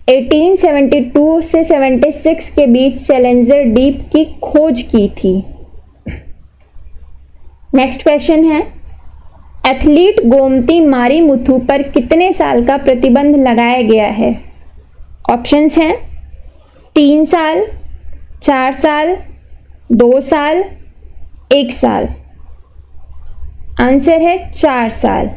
1872 से 76 के बीच चैलेंजर डीप की खोज की थी। नेक्स्ट क्वेश्चन है, एथलीट गोमती मारीमुथु पर कितने साल का प्रतिबंध लगाया गया है? ऑप्शंस हैं 3 साल, 4 साल, 2 साल, 1 साल। आंसर है 4 साल।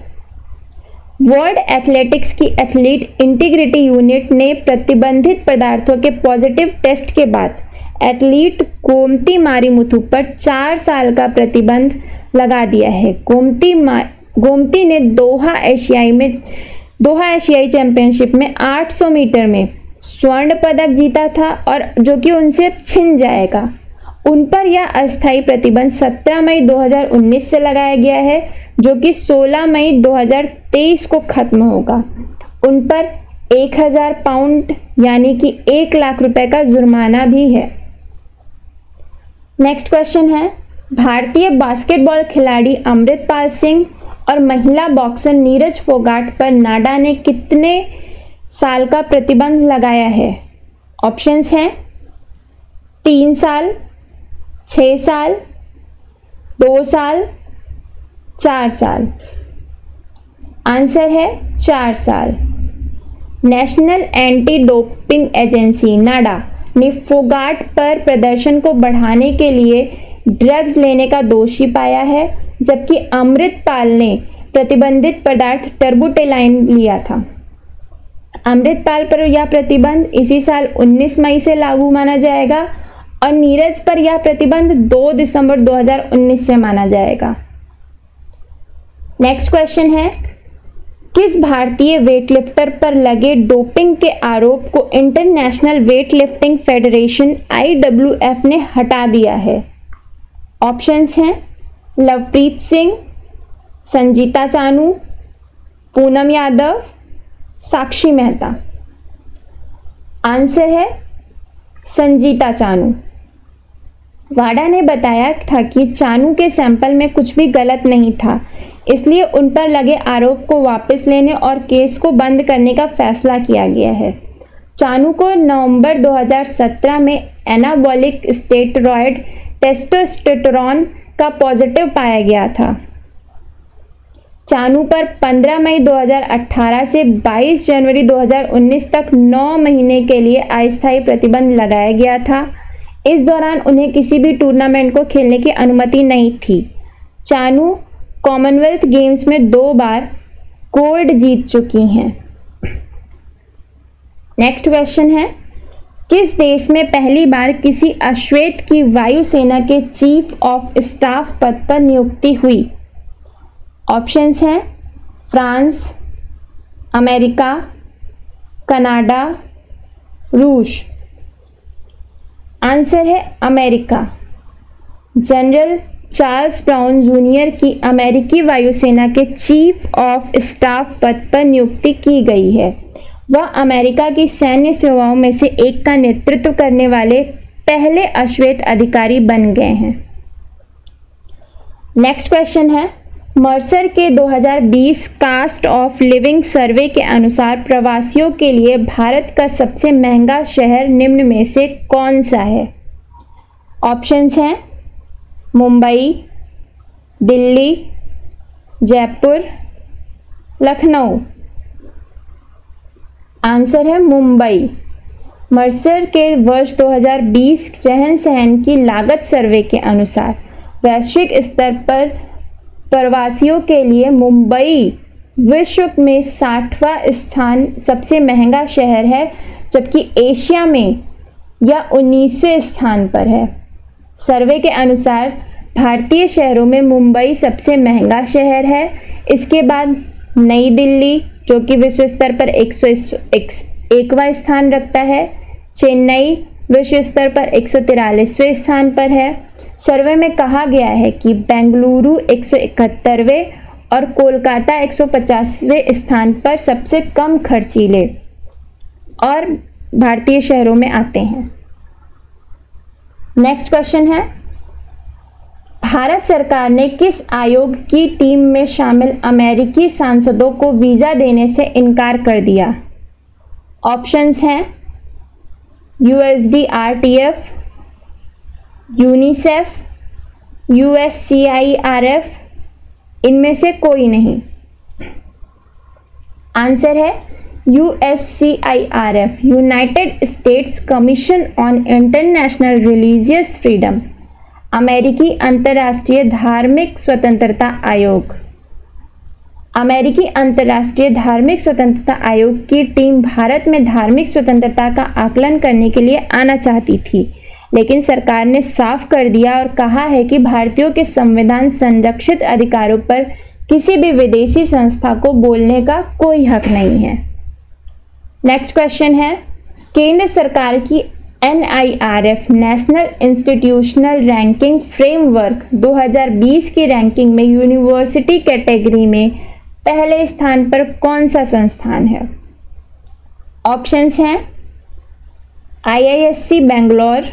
वर्ल्ड एथलेटिक्स की एथलीट इंटीग्रिटी यूनिट ने प्रतिबंधित पदार्थों के पॉजिटिव टेस्ट के बाद एथलीट गोमती मारीमुथु पर 4 साल का प्रतिबंध लगा दिया है। गोमती ने दोहा एशियाई चैंपियनशिप में 800 मीटर में स्वर्ण पदक जीता था और जो कि उनसे छिन जाएगा। उन पर यह अस्थायी प्रतिबंध 17 मई 2019 से लगाया गया है, जो कि 16 मई 2023 को खत्म होगा। उन पर 1000 पाउंड यानी कि 1 लाख रुपए का जुर्माना भी है। नेक्स्ट क्वेश्चन है, भारतीय बास्केटबॉल खिलाड़ी अमृतपाल सिंह और महिला बॉक्सर नीरज फोगाट पर नाडा ने कितने साल का प्रतिबंध लगाया है? ऑप्शंस हैं 3 साल, 6 साल, 2 साल, 4 साल। आंसर है 4 साल। नेशनल एंटी डोपिंग एजेंसी नाडा ने फोगाट पर प्रदर्शन को बढ़ाने के लिए ड्रग्स लेने का दोषी पाया है, जबकि अमृतपाल ने प्रतिबंधित पदार्थ टर्बुटेलाइन लिया था। अमृतपाल पर यह प्रतिबंध इसी साल 19 मई से लागू माना जाएगा और नीरज पर यह प्रतिबंध 2 दिसंबर 2019 से माना जाएगा। नेक्स्ट क्वेश्चन है, किस भारतीय वेटलिफ्टर पर लगे डोपिंग के आरोप को इंटरनेशनल वेटलिफ्टिंग फेडरेशन IWF ने हटा दिया है? ऑप्शंस हैं लवप्रीत सिंह, संजीता चानू, पूनम यादव, साक्षी मेहता। आंसर है संजीता चानू। वाडा ने बताया था कि चानू के सैंपल में कुछ भी गलत नहीं था, इसलिए उन पर लगे आरोप को वापस लेने और केस को बंद करने का फैसला किया गया है। चानू को नवंबर 2017 में एनाबॉलिक स्टेरॉयड टेस्टोस्टेरोन का पॉजिटिव पाया गया था। चानू पर 15 मई 2018 से 22 जनवरी 2019 तक 9 महीने के लिए अस्थायी प्रतिबंध लगाया गया था। इस दौरान उन्हें किसी भी टूर्नामेंट को खेलने की अनुमति नहीं थी। चानू कॉमनवेल्थ गेम्स में 2 बार गोल्ड जीत चुकी हैं। नेक्स्ट क्वेश्चन है, किस देश में पहली बार किसी अश्वेत की वायुसेना के चीफ ऑफ स्टाफ पद पर नियुक्ति हुई? ऑप्शंस हैं फ्रांस, अमेरिका, कनाडा, रूस। आंसर है America. General Charles brown junior की अमेरिकी वायुसेना के चीफ ऑफ स्टाफ पद पर नियुक्ति की गई है। वह अमेरिका की सैन्य सेवाओं में से एक का नेतृत्व करने वाले पहले अश्वेत अधिकारी बन गए हैं। नेक्स्ट क्वेश्चन है, मर्सर के 2020 कास्ट ऑफ लिविंग सर्वे के अनुसार प्रवासियों के लिए भारत का सबसे महंगा शहर निम्न में से कौन सा है? ऑप्शंस हैं मुंबई, दिल्ली, जयपुर, लखनऊ। आंसर है मुंबई। मर्सर के वर्ष 2020 रहन सहन की लागत सर्वे के अनुसार वैश्विक स्तर पर प्रवासियों के लिए मुंबई विश्व में 60वां स्थान सबसे महंगा शहर है, जबकि एशिया में यह 19वें स्थान पर है। सर्वे के अनुसार भारतीय शहरों में मुंबई सबसे महंगा शहर है। इसके बाद नई दिल्ली जो कि विश्व स्तर पर 101वां स्थान रखता है, चेन्नई विश्व स्तर पर 143वें स्थान पर है। सर्वे में कहा गया है कि बेंगलुरु 171वें और कोलकाता 150वें स्थान पर सबसे कम खर्चीले और भारतीय शहरों में आते हैं। नेक्स्ट क्वेश्चन है, भारत सरकार ने किस आयोग की टीम में शामिल अमेरिकी सांसदों को वीज़ा देने से इनकार कर दिया? ऑप्शंस हैं USDRTF, यूनिसेफ, USCIRF। इनमें से कोई नहीं। आंसर है USCIRF, United states commission on international religious freedom, अमेरिकी अंतर्राष्ट्रीय धार्मिक स्वतंत्रता आयोग। अमेरिकी अंतर्राष्ट्रीय धार्मिक स्वतंत्रता आयोग की टीम भारत में धार्मिक स्वतंत्रता का आकलन करने के लिए आना चाहती थी, लेकिन सरकार ने साफ कर दिया और कहा है कि भारतीयों के संविधान संरक्षित अधिकारों पर किसी भी विदेशी संस्था को बोलने का कोई हक नहीं है। नेक्स्ट क्वेश्चन है, केंद्र सरकार की NIRF national institutional ranking framework 2020 की रैंकिंग में यूनिवर्सिटी कैटेगरी में पहले स्थान पर कौन सा संस्थान है? ऑप्शंस हैं IISc Bangalore,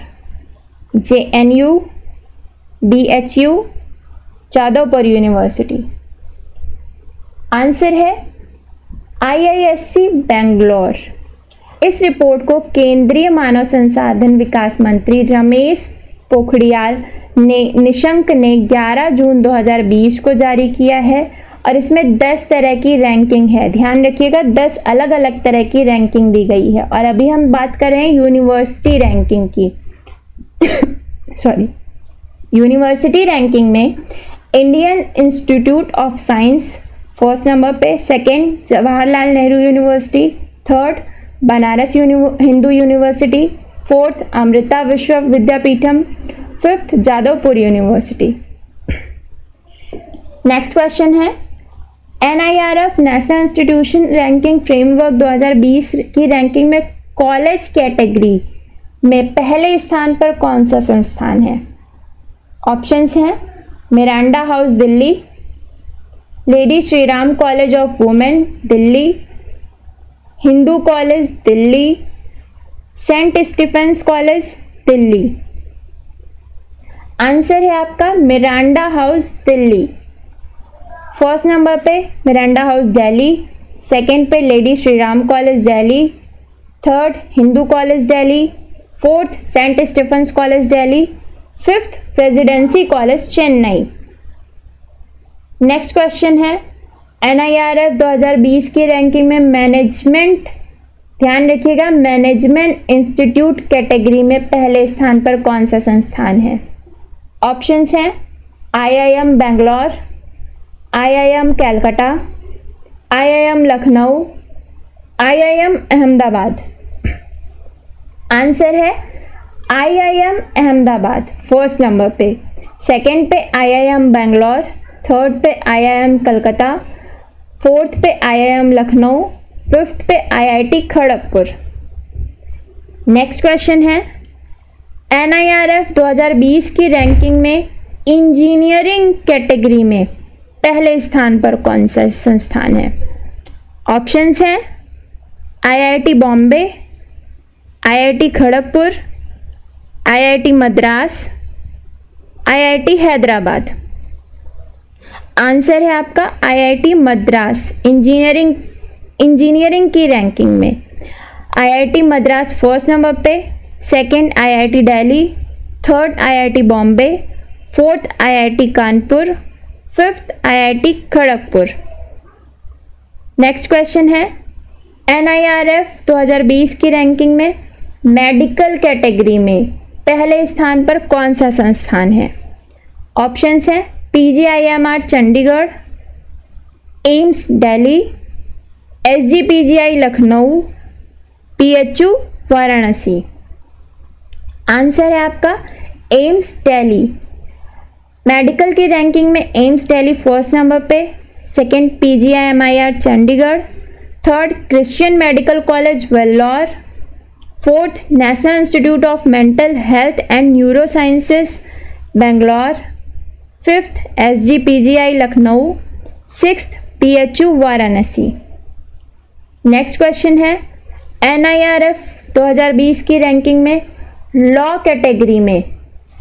JNU, BHU, Jadavpur university. Answer है IISc बेंगलोर। इस रिपोर्ट को केंद्रीय मानव संसाधन विकास मंत्री रमेश पोखरियाल निशंक ने 11 जून 2020 को जारी किया है और इसमें 10 तरह की रैंकिंग है। ध्यान रखिएगा, 10 अलग अलग तरह की रैंकिंग दी गई है। और अभी हम बात कर रहे हैं यूनिवर्सिटी रैंकिंग की। सॉरी, यूनिवर्सिटी रैंकिंग में Indian institute of science first number पे, second Jawaharlal Nehru university, third Banaras Hindu university, fourth Amrita Vishwa Vidyapeetham, fifth Jadavpur university. Next question है, NIRF national institution ranking framework 2020 की रैंकिंग में कॉलेज कैटेगरी में पहले स्थान पर कौन सा संस्थान है? ऑप्शंस हैं Miranda House Delhi, Lady Shri Ram College of Women Delhi, Hindu College Delhi, Saint Stephen's College Delhi. Answer है आपका Miranda House Delhi. First number पे मिरांडा हाउस दिल्ली, सेकंड पे Lady Shri Ram College Delhi, third Hindu College Delhi, fourth Saint Stephen's College Delhi, fifth Presidency College Chennai. Next question है, NIRF 2020 की ranking में management, ध्यान रखिएगा, management institute category में पहले स्थान पर कौन सा संस्थान है? ऑप्शंस हैं IIM Bangalore, IIM Calcutta, IIM Lucknow, IIM Ahmedabad. Answer है IIM अहमदाबाद फर्स्ट नंबर पे, सेकंड पे IIM बेंगलोर, थर्ड पे IIM कलकत्ता, फोर्थ पे IIM लखनऊ, फिफ्थ पे IIT खड़गपुर। नेक्स्ट क्वेश्चन है, NIRF 2020 की रैंकिंग में इंजीनियरिंग कैटेगरी में पहले स्थान पर कौन सा संस्थान है? ऑप्शंस हैं IIT Bombay, IIT Kharagpur, IIT Madras, IIT Hyderabad. Answer है आपका IIT मद्रास। इंजीनियरिंग की रैंकिंग में IIT मद्रास फर्स्ट नंबर पे, second IIT Delhi, third IIT Bombay, fourth IIT Kanpur, fifth IIT Kharagpur. Next question है, NIRF 2020 की रैंकिंग में मेडिकल कैटेगरी में पहले स्थान पर कौन सा संस्थान है? ऑप्शंस हैं PGIMR Chandigarh, AIIMS Delhi, SGPGI Lucknow, PHU Varanasi. Answer है आपका एम्स दिल्ली। मेडिकल की रैंकिंग में एम्स दिल्ली फर्स्ट नंबर पे, second PGIMR Chandigarh, third Christian medical college Vellore, fourth national institute of mental health and neuro sciences Bangalore, fifth SGPGI Lucknow, sixth PHU Varanasi. Next question है, NIRF 2020 की ranking में law category में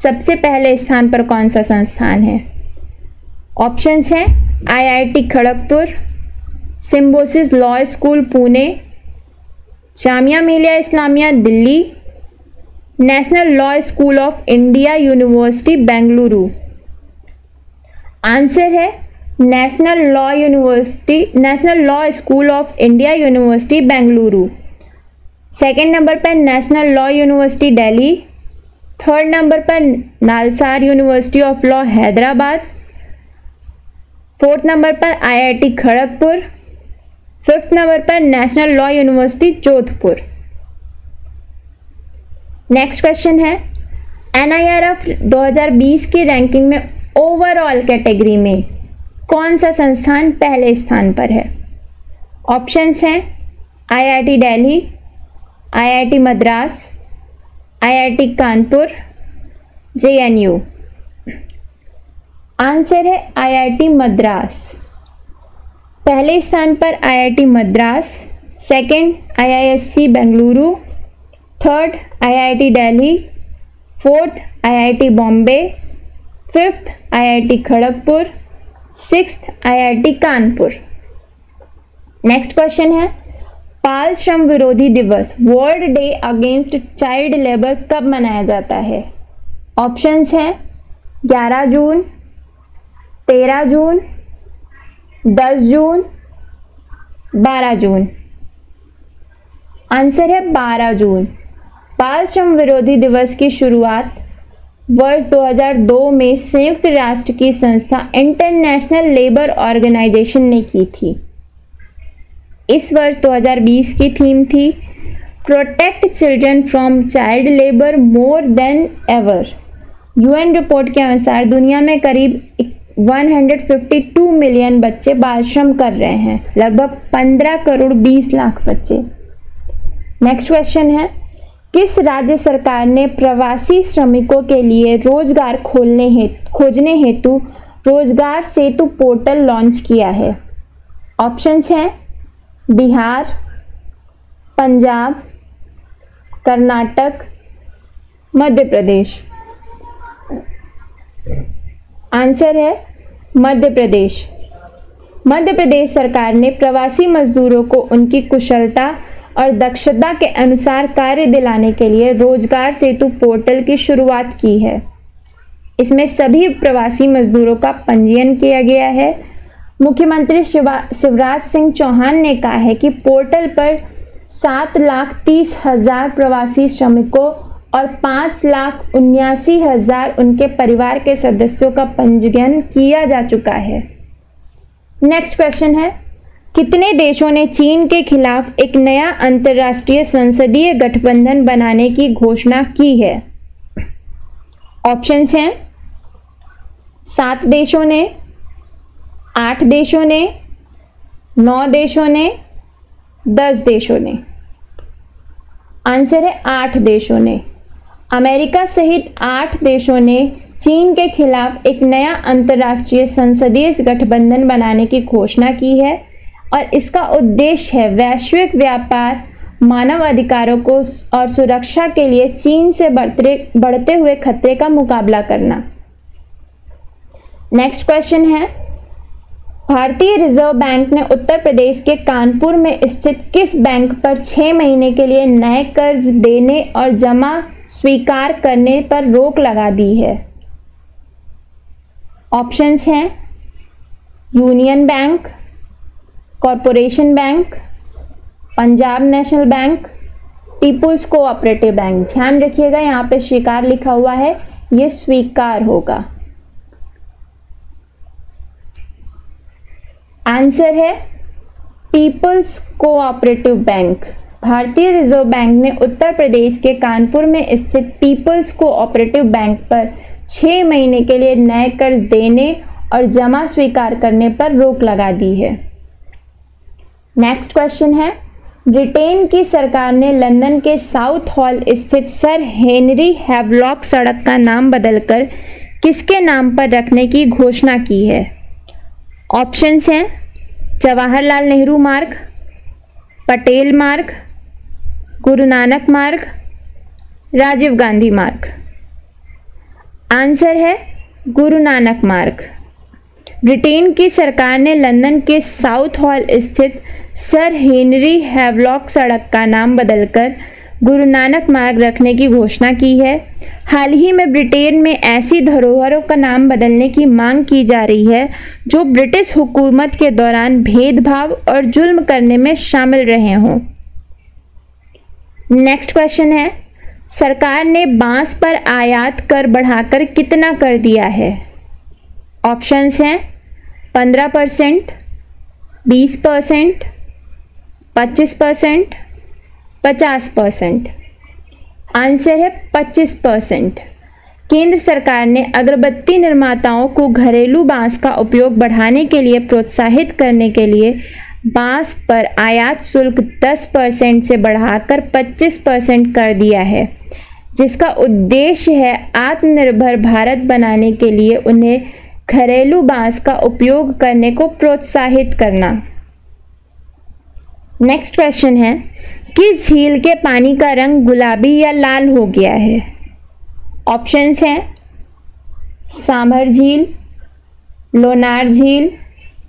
सबसे पहले स्थान पर कौन सा संस्थान है? ऑप्शंस हैं IIT Kharagpur, Symbiosis law school Pune, Jamia Millia Islamia Delhi, national law school of India university Bengaluru. Answer है national law school of India university Bengaluru. Second number पर national law university Delhi, third number पर NALSAR university of law Hyderabad, fourth number पर IIT खड़गपुर, फिफ्थ नंबर पर national law university Jodhpur. Next question है, NIRF 2020 की ranking में overall category में कौन सा संस्थान पहले स्थान पर है? ऑप्शंस हैं IIT Delhi, IIT Madras, IIT Kanpur, JNU। Answer है IIT मद्रास। पहले स्थान पर IIT Madras, second IISc Bengaluru, third IIT Delhi, fourth IIT Bombay, fifth IIT Kharagpur, sixth IIT Kanpur. Next question है, बाल श्रम विरोधी दिवस world day against child labour कब मनाया जाता है? ऑप्शंस हैं 11 जून, 13 जून, 10 जून, 12 जून। आंसर है 12 जून। बाल श्रम विरोधी दिवस की शुरुआत वर्ष 2002 में संयुक्त राष्ट्र की संस्था इंटरनेशनल लेबर ऑर्गेनाइजेशन ने की थी। इस वर्ष 2020 की थीम थी protect children from child labour more than ever. UN report के अनुसार दुनिया में करीब 152 मिलियन बच्चे बाल श्रम कर रहे हैं, लगभग 15 करोड़ 20 लाख बच्चे। नेक्स्ट क्वेश्चन है, किस राज्य सरकार ने प्रवासी श्रमिकों के लिए रोजगार खोजने हेतु रोजगार सेतु पोर्टल लॉन्च किया है? ऑप्शंस हैं बिहार, पंजाब, कर्नाटक, मध्य प्रदेश। आंसर है मध्य प्रदेश। मध्य प्रदेश सरकार ने प्रवासी मजदूरों को उनकी कुशलता और दक्षता के अनुसार कार्य दिलाने के लिए रोजगार सेतु पोर्टल की शुरुआत की है। इसमें सभी प्रवासी मजदूरों का पंजीयन किया गया है। मुख्यमंत्री शिवराज सिंह चौहान ने कहा है कि पोर्टल पर 7,30,000 प्रवासी श्रमिकों और 5,79,000 उनके परिवार के सदस्यों का पंजीयन किया जा चुका है। नेक्स्ट क्वेश्चन है, कितने देशों ने चीन के खिलाफ एक नया अंतर्राष्ट्रीय संसदीय गठबंधन बनाने की घोषणा की है? ऑप्शंस हैं 7 देशों ने, 8 देशों ने, 9 देशों ने, 10 देशों ने। आंसर है 8 देशों ने। अमेरिका सहित 8 देशों ने चीन के खिलाफ एक नया अंतर्राष्ट्रीय संसदीय गठबंधन बनाने की घोषणा की है और इसका उद्देश्य है वैश्विक व्यापार, मानव अधिकारों को और सुरक्षा के लिए चीन से बढ़ते हुए खतरे का मुकाबला करना। नेक्स्ट क्वेश्चन है, भारतीय रिजर्व बैंक ने उत्तर प्रदेश के कानपुर में स्थित किस बैंक पर 6 महीने के लिए नए कर्ज देने और जमा स्वीकार करने पर रोक लगा दी है? ऑप्शंस हैं Union Bank, Corporation Bank, Punjab National Bank, People's Cooperative Bank. ध्यान रखिएगा यहाँ पे स्वीकार लिखा हुआ है, ये स्वीकार होगा। आंसर है पीपल्स कोऑपरेटिव बैंक। भारतीय रिजर्व बैंक ने उत्तर प्रदेश के कानपुर में स्थित पीपल्स कोऑपरेटिव बैंक पर 6 महीने के लिए नए कर्ज देने और जमा स्वीकार करने पर रोक लगा दी है। नेक्स्ट क्वेश्चन है, ब्रिटेन की सरकार ने लंदन के साउथ हॉल स्थित सर हेनरी हैवलॉक सड़क का नाम बदलकर किसके नाम पर रखने की घोषणा की है? ऑप्शंस हैं जवाहरलाल नेहरू मार्ग, पटेल मार्ग, गुरु नानक मार्ग, राजीव गांधी मार्ग। आंसर है गुरु नानक मार्ग। ब्रिटेन की सरकार ने लंदन के साउथ हॉल स्थित सर हेनरी हैवलॉक सड़क का नाम बदलकर गुरु नानक मार्ग रखने की घोषणा की है। हाल ही में ब्रिटेन में ऐसी धरोहरों का नाम बदलने की मांग की जा रही है जो ब्रिटिश हुकूमत के दौरान भेदभाव और जुल्म करने में शामिल रहे हों। नेक्स्ट क्वेश्चन है, सरकार ने बांस पर आयात कर बढ़ाकर कितना कर दिया है? ऑप्शंस हैं 15%, 20%, 25%, 50%। आंसर है 25%। केंद्र सरकार ने अगरबत्ती निर्माताओं को घरेलू बांस का उपयोग बढ़ाने के लिए प्रोत्साहित करने के लिए बांस पर आयात शुल्क 10% से बढ़ाकर 25% कर दिया है, जिसका उद्देश्य है आत्मनिर्भर भारत बनाने के लिए उन्हें घरेलू बांस का उपयोग करने को प्रोत्साहित करना। नेक्स्ट क्वेश्चन है, किस झील के पानी का रंग गुलाबी या लाल हो गया है? ऑप्शंस हैं सांभर झील, लोनार झील,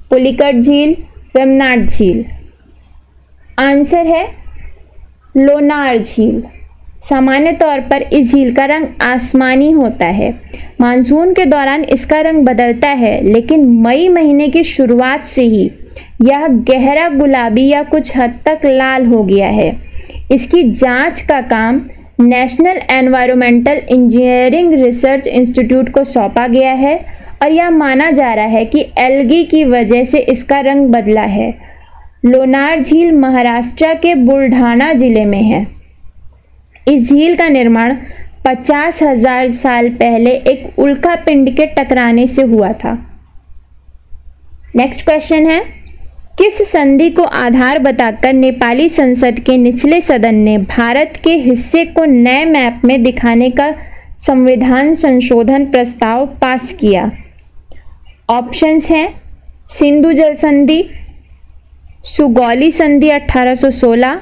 पुलिकट झील, वेमनाड झील। आंसर है लोनार झील। सामान्य तौर पर इस झील का रंग आसमानी होता है। मानसून के दौरान इसका रंग बदलता है, लेकिन मई महीने की शुरुआत से ही यह गहरा गुलाबी या कुछ हद तक लाल हो गया है। इसकी जांच का काम national environmental engineering research institute को सौंपा गया है और यह माना जा रहा है कि एल्गी की वजह से इसका रंग बदला है। लोनार झील महाराष्ट्र के बुलढाना जिले में है। इस झील का निर्माण 50,000 साल पहले एक उल्कापिंड के टकराने से हुआ था। नेक्स्ट क्वेश्चन है, किस संधि को आधार बताकर नेपाली संसद के निचले सदन ने भारत के हिस्से को नए मैप में दिखाने का संविधान संशोधन प्रस्ताव पास किया? ऑप्शंस हैं सिंधु जल संधि, सुगौली संधि 1816,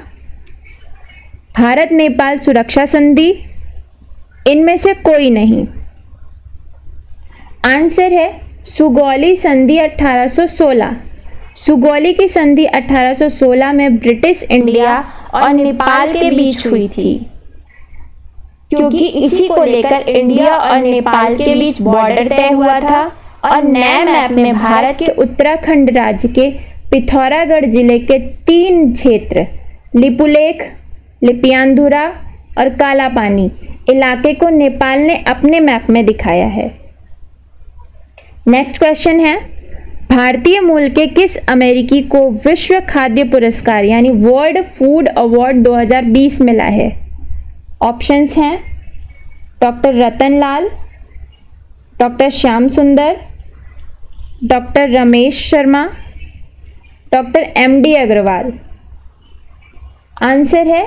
भारत नेपाल सुरक्षा संधि, इनमें से कोई नहीं। आंसर है सुगौली संधि 1816। सुगौली की संधि 1816 में ब्रिटिश इंडिया और नेपाल के बीच हुई थी, क्योंकि इसी को लेकर इंडिया और नेपाल के बीच बॉर्डर तय हुआ था और नए मैप में भारत के उत्तराखंड राज्य के पिथौरागढ़ जिले के 3 क्षेत्र लिपुलेख, लिपियांधुरा और कालापानी इलाके को नेपाल ने अपने मैप में दिखाया है। नेक्स्ट क्वेश्चन है, भारतीय मूल के किस अमेरिकी को विश्व खाद्य पुरस्कार यानी वर्ल्ड फूड अवार्ड 2020 मिला है? ऑप्शंस हैं doctor Ratan Lal, doctor Shyam Sundar, doctor Ramesh Sharma, doctor MD Agarwal. Answer है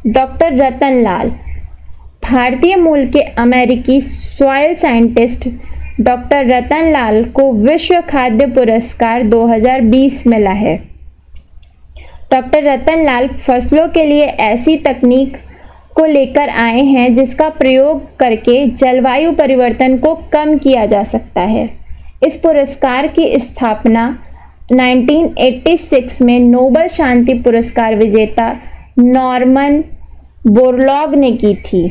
डॉक्टर रतन लाल। भारतीय मूल के अमेरिकी soil scientist doctor Ratan Lal को विश्व खाद्य पुरस्कार 2020 मिला है। डॉक्टर रतन लाल फसलों के लिए ऐसी तकनीक को लेकर आए हैं जिसका प्रयोग करके जलवायु परिवर्तन को कम किया जा सकता है। इस पुरस्कार की स्थापना 1986 में नोबेल शांति पुरस्कार विजेता नॉर्मन बोरलॉग ने की थी।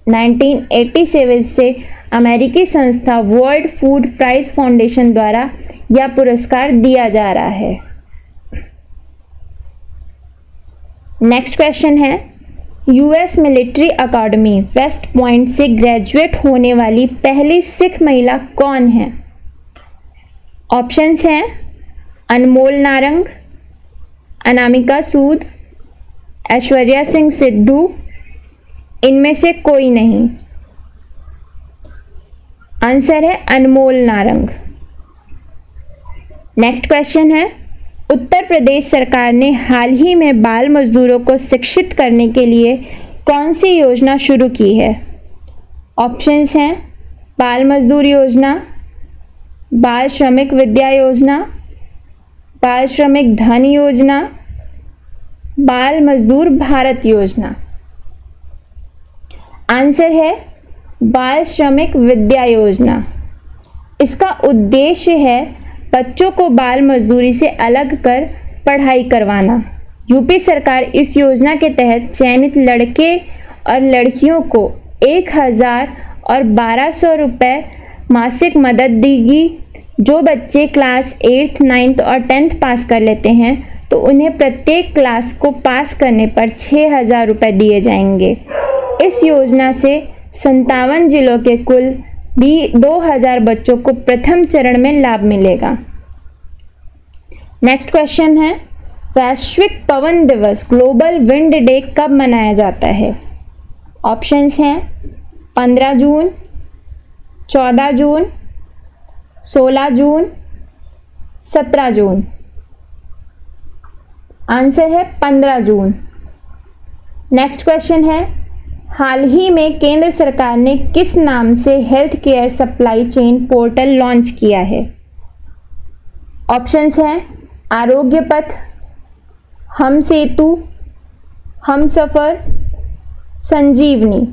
1987 से अमेरिकी संस्था वर्ल्ड फूड प्राइज फाउंडेशन द्वारा यह पुरस्कार दिया जा रहा है। नेक्स्ट क्वेश्चन है, यूएस मिलिट्री अकादमी वेस्ट पॉइंट से ग्रेजुएट होने वाली पहली सिख महिला कौन है? ऑप्शंस हैं अनमोल नारंग, अनामिका सूद, ऐश्वर्या सिंह सिद्धू, इनमें से कोई नहीं। आंसर है अनमोल नारंग। नेक्स्ट क्वेश्चन है, उत्तर प्रदेश सरकार ने हाल ही में बाल मजदूरों को शिक्षित करने के लिए कौन सी योजना शुरू की है? ऑप्शंस हैं बाल मजदूर योजना, बाल श्रमिक विद्या योजना, बाल श्रमिक धन योजना, बाल मजदूर भारत योजना। आंसर है बाल श्रमिक विद्या योजना। इसका उद्देश्य है बच्चों को बाल मजदूरी से अलग कर पढ़ाई करवाना। यूपी सरकार इस योजना के तहत चयनित लड़के और लड़कियों को 1,000 और 1,200 रुपये मासिक मदद देगी। जो बच्चे क्लास 8th, 9th और 10th पास कर लेते हैं तो उन्हें प्रत्येक क्लास को पास करने पर 6,000 रुपये दिए जाएंगे। इस योजना से 57 जिलों के कुल 2,000 बच्चों को प्रथम चरण में लाभ मिलेगा। नेक्स्ट क्वेश्चन है, वैश्विक पवन दिवस ग्लोबल विंड डे कब मनाया जाता है? ऑप्शंस हैं 15 जून, 14 जून, 16 जून, 17 जून। आंसर है 15 जून। नेक्स्ट क्वेश्चन है, हाल ही में केंद्र सरकार ने किस नाम से health care supply chain portal launch किया है? ऑप्शंस हैं आरोग्य पथ, हम सेतु, हम सफर, संजीवनी।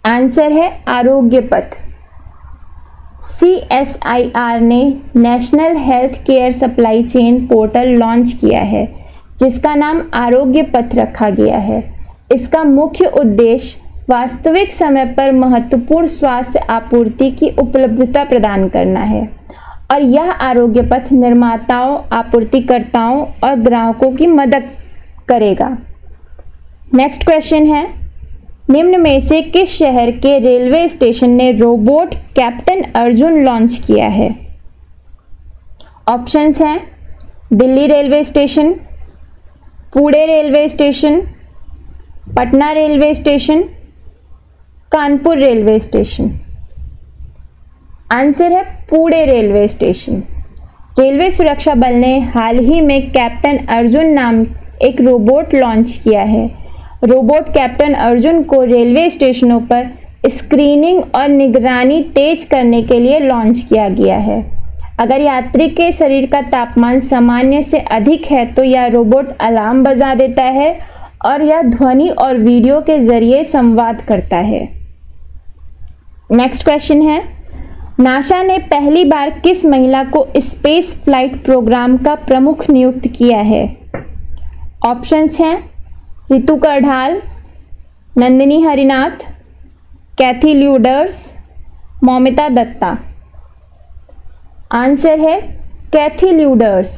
आंसर है आरोग्य पथ। CSIR ने national health care supply chain portal launch किया है। जिसका नाम आरोग्य पथ रखा गया है। इसका मुख्य उद्देश्य वास्तविक समय पर महत्वपूर्ण स्वास्थ्य आपूर्ति की उपलब्धता प्रदान करना है और यह आरोग्य पथ निर्माताओं, आपूर्तिकर्ताओं और ग्राहकों की मदद करेगा। नेक्स्ट क्वेश्चन है, निम्न में से किस शहर के रेलवे स्टेशन ने रोबोट कैप्टन अर्जुन लॉन्च किया है? ऑप्शंस हैं Delhi railway station, Pune railway station, Patna railway station, Kanpur railway station. Answer है पुणे रेलवे स्टेशन। रेलवे सुरक्षा बल ने हाल ही में कैप्टन अर्जुन नाम एक रोबोट लॉन्च किया है। रोबोट कैप्टन अर्जुन को रेलवे स्टेशनों पर स्क्रीनिंग और निगरानी तेज करने के लिए लॉन्च किया गया है। अगर यात्री के शरीर का तापमान सामान्य से अधिक है तो यह रोबोट अलार्म बजा देता है और यह ध्वनि और वीडियो के जरिए संवाद करता है। नेक्स्ट क्वेश्चन है, नासा ने पहली बार किस महिला को स्पेस फ्लाइट प्रोग्राम का प्रमुख नियुक्त किया है? ऑप्शंस हैं रितु करढाल, नंदिनी हरिनाथ, कैथी ल्यूडर्स, मौमिता दत्ता। आंसर है कैथी ल्यूडर्स।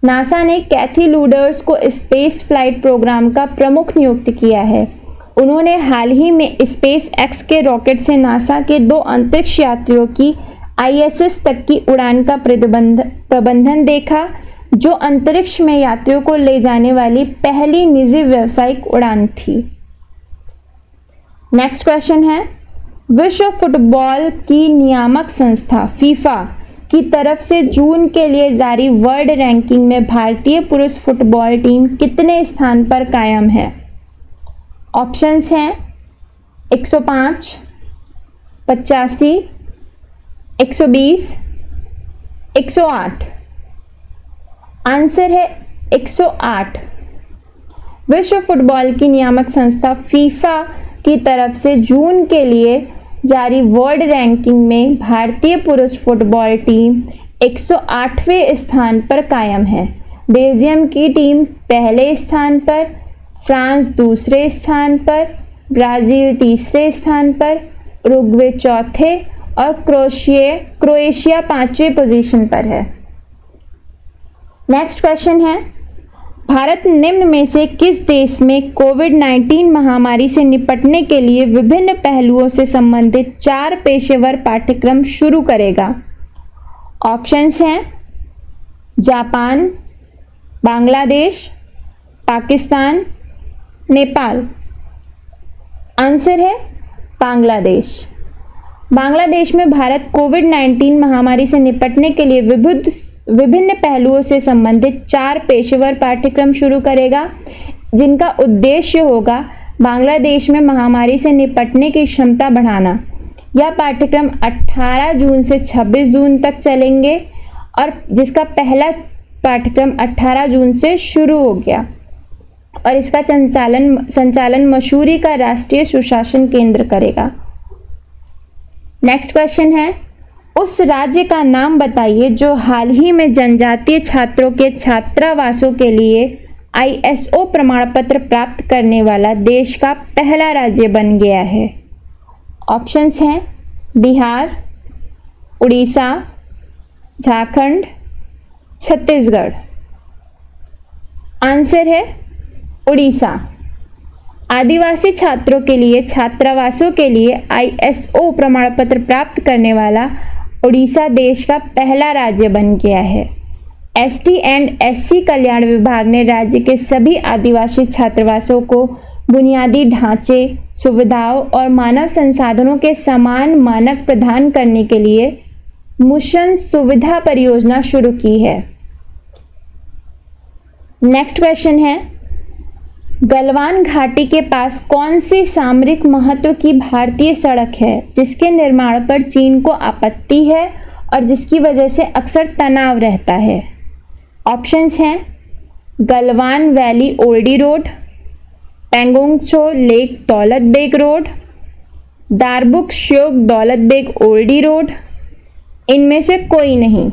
नासा ने कैथी ल्यूडर्स को स्पेस फ्लाइट प्रोग्राम का प्रमुख नियुक्त किया है। उन्होंने हाल ही में स्पेस एक्स के रॉकेट से नासा के 2 अंतरिक्ष यात्रियों की ISS तक की उड़ान का प्रबंधन देखा, जो अंतरिक्ष में यात्रियों को ले जाने वाली पहली निजी व्यावसायिक उड़ान थी। नेक्स्ट क्वेश्चन है, विश्व फुटबॉल की नियामक संस्था फीफा की तरफ से जून के लिए जारी वर्ल्ड रैंकिंग में भारतीय पुरुष फुटबॉल टीम कितने स्थान पर कायम है? ऑप्शंस हैं 105, 85, 120, 108। आंसर है 108। विश्व फुटबॉल की नियामक संस्था फीफा की तरफ से जून के लिए जारी वर्ल्ड रैंकिंग में भारतीय पुरुष फुटबॉल टीम 108वें स्थान पर कायम है। बेल्जियम की टीम पहले स्थान पर, फ्रांस दूसरे स्थान पर, ब्राज़ील तीसरे स्थान पर, उरुग्वे चौथे और क्रोएशिया 5वें पोजीशन पर है। नेक्स्ट क्वेश्चन है, भारत निम्न में से किस देश में कोविड-19 महामारी से निपटने के लिए विभिन्न पहलुओं से संबंधित 4 पेशेवर पाठ्यक्रम शुरू करेगा? ऑप्शंस हैं जापान, बांग्लादेश, पाकिस्तान, नेपाल। आंसर है बांग्लादेश। बांग्लादेश में भारत कोविड-19 महामारी से निपटने के लिए विभिन्न पहलुओं से संबंधित 4 पेशेवर पाठ्यक्रम शुरू करेगा, जिनका उद्देश्य होगा बांग्लादेश में महामारी से निपटने की क्षमता बढ़ाना। यह पाठ्यक्रम 18 जून से 26 जून तक चलेंगे और जिसका पहला पाठ्यक्रम 18 जून से शुरू हो गया और इसका संचालन मसूरी का राष्ट्रीय सुशासन केंद्र करेगा। नेक्स्ट क्वेश्चन है, उस राज्य का नाम बताइए जो हाल ही में जनजातीय छात्रों के छात्रावासों के लिए ISO प्रमाण पत्र प्राप्त करने वाला देश का पहला राज्य बन गया है। ऑप्शंस हैं बिहार, उड़ीसा, झारखंड, छत्तीसगढ़। आंसर है उड़ीसा। आदिवासी छात्रों के लिए छात्रावासों के लिए ISO प्रमाण पत्र प्राप्त करने वाला उड़ीसा देश का पहला राज्य बन गया है। ST एंड SC कल्याण विभाग ने राज्य के सभी आदिवासी छात्रावासों को बुनियादी ढांचे, सुविधाओं और मानव संसाधनों के समान मानक प्रदान करने के लिए मिशन सुविधा परियोजना शुरू की है। नेक्स्ट क्वेश्चन है, गलवान घाटी के पास कौन सी सामरिक महत्व की भारतीय सड़क है जिसके निर्माण पर चीन को आपत्ति है और जिसकी वजह से अक्सर तनाव रहता है? ऑप्शंस हैं Galwan valley Oldi road, Pangong Tso lake Daulat Beg road, दारबुक Shyok Daulat Beg Oldi road. इनमें से कोई नहीं।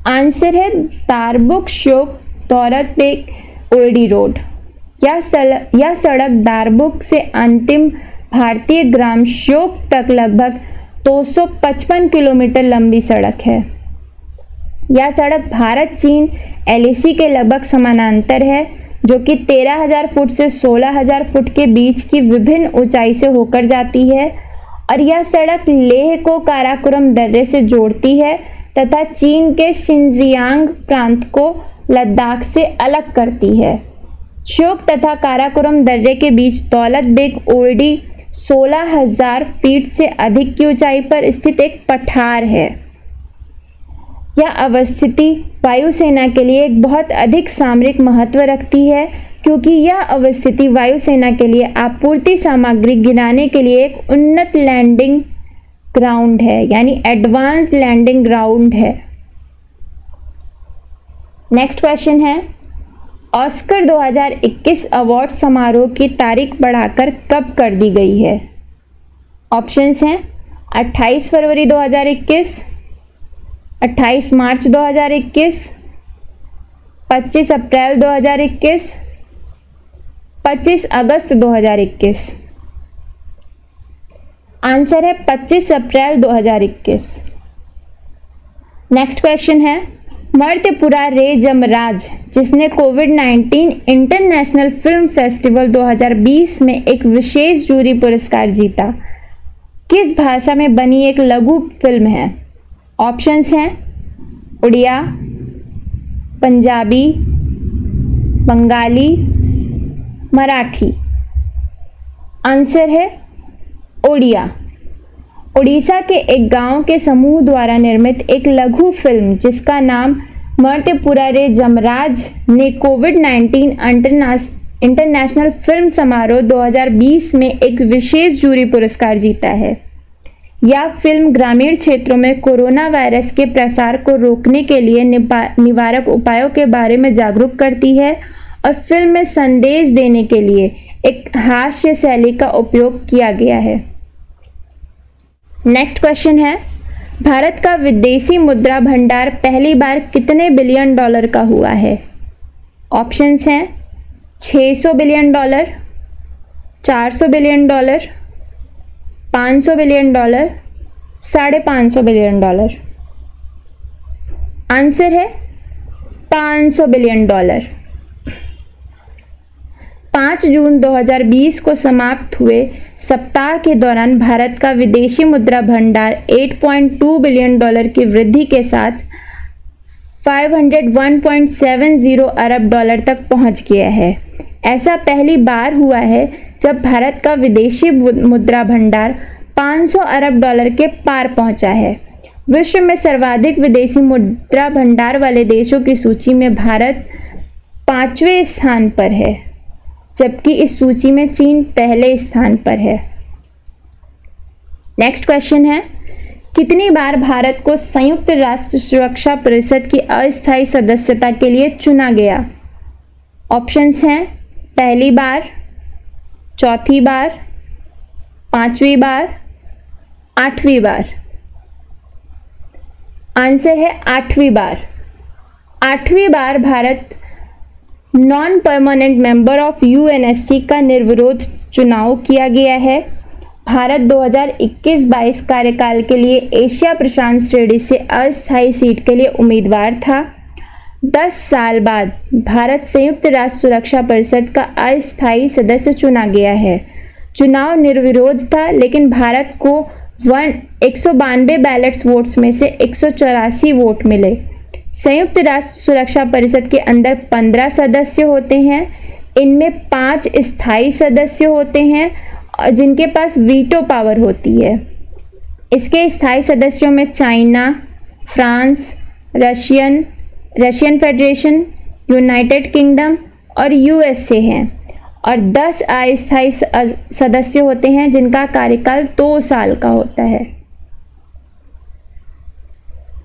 आंसर है दारबुक श्योक दौलत बेग ओल्डी रोड। यह सड़क दारबुक से अंतिम भारतीय ग्राम श्योक तक लगभग 255 किलोमीटर लंबी सड़क है। यह सड़क भारत चीन एलएसी के लगभग समानांतर है, जो कि 13,000 फुट से 16,000 फुट के बीच की विभिन्न ऊंचाई से होकर जाती है और यह सड़क लेह को काराकोरम दर्रे से जोड़ती है तथा चीन के शिनजियांग प्रांत को लद्दाख से अलग करती है। श्योक तथा काराकोरम दर्रे के बीच दौलत बेग ओल्डी 16,000 फीट से अधिक की ऊंचाई पर स्थित एक पठार है। यह अवस्थिति वायुसेना के लिए एक बहुत अधिक सामरिक महत्व रखती है, क्योंकि यह अवस्थिति वायुसेना के लिए आपूर्ति सामग्री गिराने के लिए एक उन्नत लैंडिंग ग्राउंड है, यानी एडवांस लैंडिंग ग्राउंड है। नेक्स्ट क्वेश्चन है, ऑस्कर 2021 अवार्ड समारोह की तारीख बढ़ाकर कब कर दी गई है? ऑप्शंस हैं 28 फरवरी 2021, 28 मार्च 2021, 25 अप्रैल 2021, 25 अगस्त 2021। आंसर है 25 अप्रैल 2021। नेक्स्ट क्वेश्चन है, मर्त्यपुरा रे जमराज जिसने कोविड-19 इंटरनेशनल फिल्म फेस्टिवल 2020 में एक विशेष जूरी पुरस्कार जीता, किस भाषा में बनी एक लघु फिल्म है? ऑप्शंस हैं उड़िया, पंजाबी, बंगाली, मराठी। आंसर है ओडिया। उड़ीसा के एक गांव के समूह द्वारा निर्मित एक लघु फिल्म जिसका नाम मर्त्यपुरा रे जमराज ने कोविड-19 इंटरनेशनल फिल्म समारोह 2020 में एक विशेष जूरी पुरस्कार जीता है। यह फिल्म ग्रामीण क्षेत्रों में कोरोना वायरस के प्रसार को रोकने के लिए निवारक उपायों के बारे में जागरूक करती है और फिल्म में संदेश देने के लिए एक हास्य शैली का उपयोग किया गया है। नेक्स्ट क्वेश्चन है, भारत का विदेशी मुद्रा भंडार पहली बार कितने बिलियन डॉलर का हुआ है? ऑप्शंस हैं 600 billion dollar, 400 billion dollar, 500 billion dollar, 550 billion dollar. Answer है 500 बिलियन डॉलर। 5 जून 2020 को समाप्त हुए सप्ताह के दौरान भारत का विदेशी मुद्रा भंडार 8.2 बिलियन डॉलर की वृद्धि के साथ 501.70 अरब डॉलर तक पहुंच गया है। ऐसा पहली बार हुआ है जब भारत का विदेशी मुद्रा भंडार 500 अरब डॉलर के पार पहुंचा है। विश्व में सर्वाधिक विदेशी मुद्रा भंडार वाले देशों की सूची में भारत 5वें स्थान पर है, जबकि इस सूची में चीन पहले स्थान पर है। नेक्स्ट क्वेश्चन है, कितनी बार भारत को संयुक्त राष्ट्र सुरक्षा परिषद की अस्थायी सदस्यता के लिए चुना गया? ऑप्शंस हैं पहली बार, चौथी बार, 5वीं बार, 8वीं बार। आंसर है 8वीं बार। 8वीं बार Bharat non permanent member of UNSC का निर्विरोध चुनाव किया गया है। भारत 2021-22 कार्यकाल के लिए एशिया प्रशांत श्रेणी से अस्थायी सीट के लिए उम्मीदवार था। 10 साल बाद भारत संयुक्त राष्ट्र सुरक्षा परिषद का अस्थायी सदस्य चुना गया है। चुनाव निर्विरोध था, लेकिन भारत को 192 बैलेट्स वोट्स में से 184 वोट मिले। संयुक्त राष्ट्र सुरक्षा परिषद के अंदर 15 सदस्य होते हैं। इनमें 5 स्थायी सदस्य होते हैं जिनके पास वीटो पावर होती है। इसके स्थायी सदस्यों में China, France, Russian federation, United kingdom और यूएसए हैं और 10 अस्थायी सदस्य होते हैं जिनका कार्यकाल 2 साल का होता है।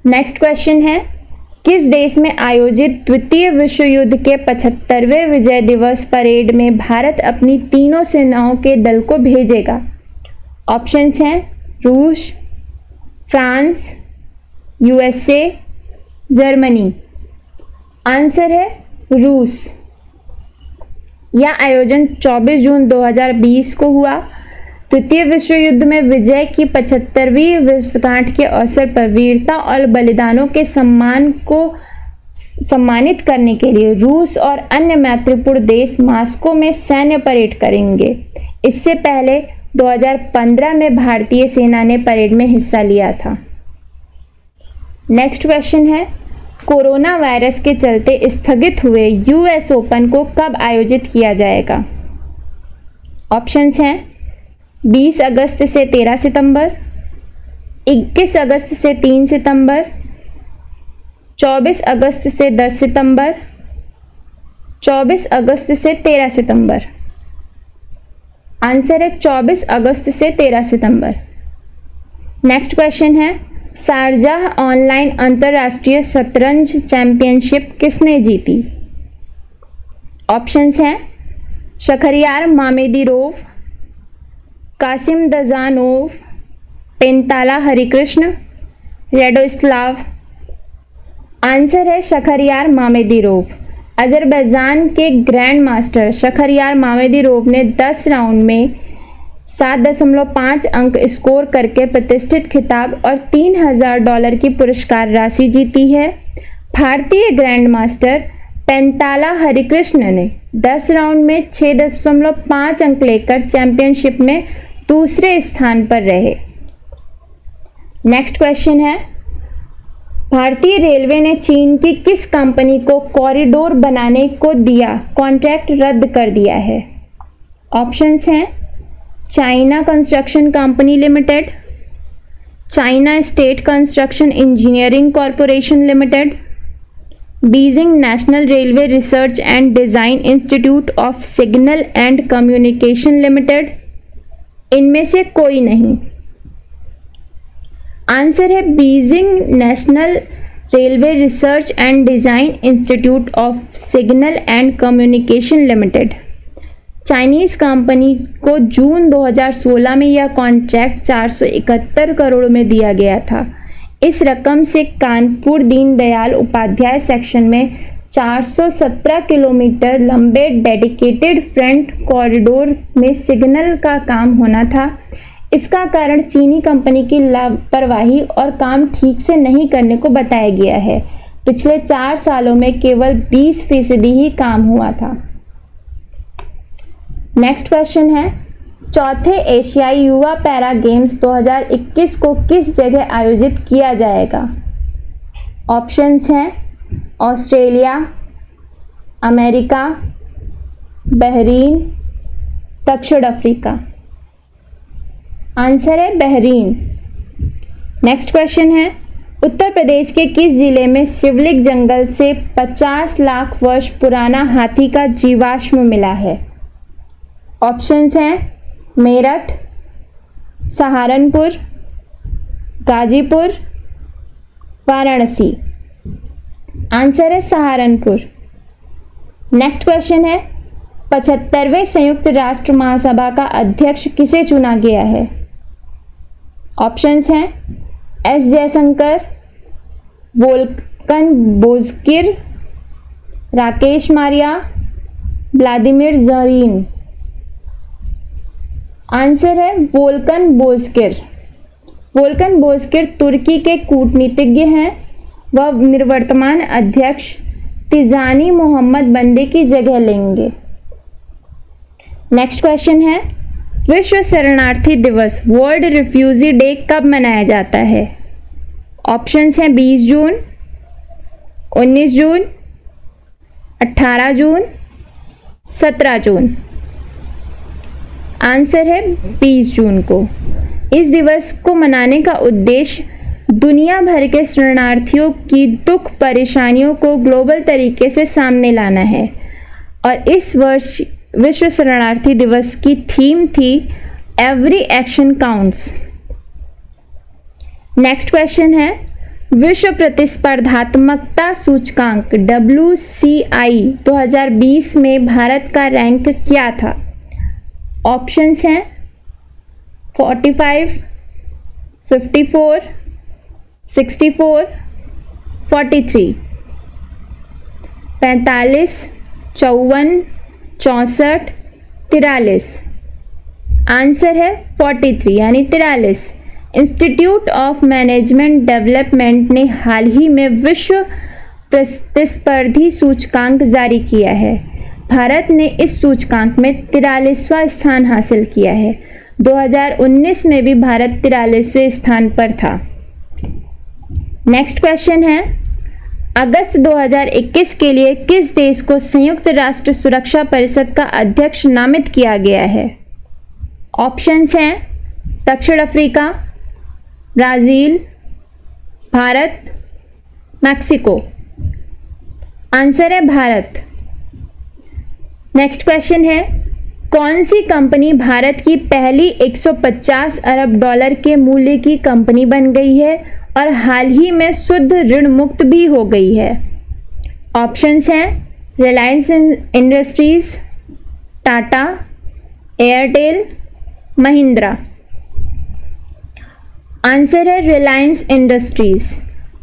नेक्स्ट क्वेश्चन है, किस देश में आयोजित द्वितीय विश्व युद्ध के 75वें विजय दिवस परेड में भारत अपनी तीनों सेनाओं के दल को भेजेगा? ऑप्शंस हैं रूस, फ्रांस, यूएसए, जर्मनी। आंसर है रूस। यह आयोजन 24 जून 2020 को हुआ। द्वितीय विश्व युद्ध में विजय की 75वीं वर्षगांठ के अवसर पर वीरता और बलिदानों के सम्मान को सम्मानित करने के लिए रूस और अन्य मैत्रीपूर्ण देश मॉस्को में सैन्य परेड करेंगे। इससे पहले 2015 में भारतीय सेना ने परेड में हिस्सा लिया था। नेक्स्ट क्वेश्चन है, कोरोना वायरस के चलते स्थगित हुए यूएस ओपन को कब आयोजित किया जाएगा? ऑप्शंस हैं 20 अगस्त से 13 सितंबर, 21 अगस्त से 3 सितंबर, 24 अगस्त से 10 सितंबर, 24 अगस्त से 13 सितंबर। आंसर है 24 अगस्त से 13 सितंबर। नेक्स्ट क्वेश्चन है, शारजाह ऑनलाइन अंतरराष्ट्रीय शतरंज चैंपियनशिप किसने जीती? ऑप्शंस हैं शखरियार मामेदीरोव, कासिम दजानोव, पेंताला हरिकृष्ण, रेडोस्लाव। आंसर है शखरियार मामेदीरोव। अजरबैजान के ग्रैंड मास्टर शखरियार मामेदीरोव ने 10 राउंड में 7.5 अंक स्कोर करके प्रतिष्ठित खिताब और $3000 की पुरस्कार राशि जीती है। भारतीय ग्रैंड मास्टर पेंताला हरिकृष्ण ने 10 राउंड में 6.5 अंक लेकर चैंपियनशिप में दूसरे स्थान पर रहे। नेक्स्ट क्वेश्चन है, भारतीय रेलवे ने चीन की किस कंपनी को कॉरिडोर बनाने को दिया कॉन्ट्रैक्ट रद्द कर दिया है? ऑप्शंस हैं China construction company limited, China state construction engineering corporation limited, Beijing national railway research and design institute of signal and communication limited. इनमें से कोई नहीं। आंसर है Beijing national railway research and design institute of signal and communication limited. Chinese company को जून 2016 में यह contract 471 crore में दिया गया था। इस रकम से कानपुर दीनदयाल उपाध्याय सेक्शन में 417 किलोमीटर लंबे डेडिकेटेड फ्रंट कॉरिडोर में सिग्नल का काम होना था। इसका कारण चीनी कंपनी की लापरवाही और काम ठीक से नहीं करने को बताया गया है। पिछले 4 सालों में केवल 20% ही काम हुआ था। नेक्स्ट क्वेश्चन है, चौथे एशियाई युवा पैरा गेम्स 2021 को किस जगह आयोजित किया जाएगा? ऑप्शंस हैं ऑस्ट्रेलिया, अमेरिका, बहरीन, दक्षिण अफ्रीका। आंसर है बहरीन। नेक्स्ट क्वेश्चन है, उत्तर प्रदेश के किस जिले में शिवलिक जंगल से 50 लाख वर्ष पुराना हाथी का जीवाश्म मिला है? ऑप्शंस हैं मेरठ, सहारनपुर, गाजीपुर, वाराणसी। आंसर है सहारनपुर। नेक्स्ट क्वेश्चन है, 75वें संयुक्त राष्ट्र महासभा का अध्यक्ष किसे चुना गया है? ऑप्शंस हैं S Jaishankar, Vulcan Bozkir, Rakesh Maria, Vladimir Zareen. Answer है वोल्कन बोजकिर। वोल्कन बोजकिर तुर्की के कूटनीतिज्ञ हैं। वह निवर्तमान अध्यक्ष तिजानी मोहम्मद बंदे की जगह लेंगे। नेक्स्ट क्वेश्चन है, विश्व शरणार्थी दिवस वर्ल्ड रिफ्यूजी डे कब मनाया जाता है? ऑप्शंस हैं 20 जून, 19 जून, 18 जून, 17 जून। आंसर है 20 जून को। इस दिवस को मनाने का उद्देश्य दुनिया भर के शरणार्थियों की दुख परेशानियों को ग्लोबल तरीके से सामने लाना है और इस वर्ष विश्व शरणार्थी दिवस की थीम थी every action counts. Next question है, विश्व प्रतिस्पर्धात्मकता सूचकांक WCI 2020 में भारत का रैंक क्या था? ऑप्शंस हैं 45, 54, 64, 43। 45, 54, 64, 43। आंसर है 43 यानी 43। इंस्टीट्यूट ऑफ मैनेजमेंट डेवलपमेंट ने हाल ही में विश्व प्रतिस्पर्धी सूचकांक जारी किया है। भारत ने इस सूचकांक में 43वां स्थान हासिल किया है। 2019 में भी भारत 43वें स्थान पर था। नेक्स्ट क्वेश्चन है, अगस्त 2021 के लिए किस देश को संयुक्त राष्ट्र सुरक्षा परिषद का अध्यक्ष नामित किया गया है? ऑप्शंस हैं दक्षिण Africa, Brazil, Bharat, Mexico. Answer है भारत। नेक्स्ट क्वेश्चन है, कौन सी कंपनी भारत की पहली 150 अरब डॉलर के मूल्य की कंपनी बन गई है और हाल ही में शुद्ध ऋण मुक्त भी हो गई है? ऑप्शंस हैं Reliance industries, Tata, Airtel, Mahindra. Answer है रिलायंस इंडस्ट्रीज।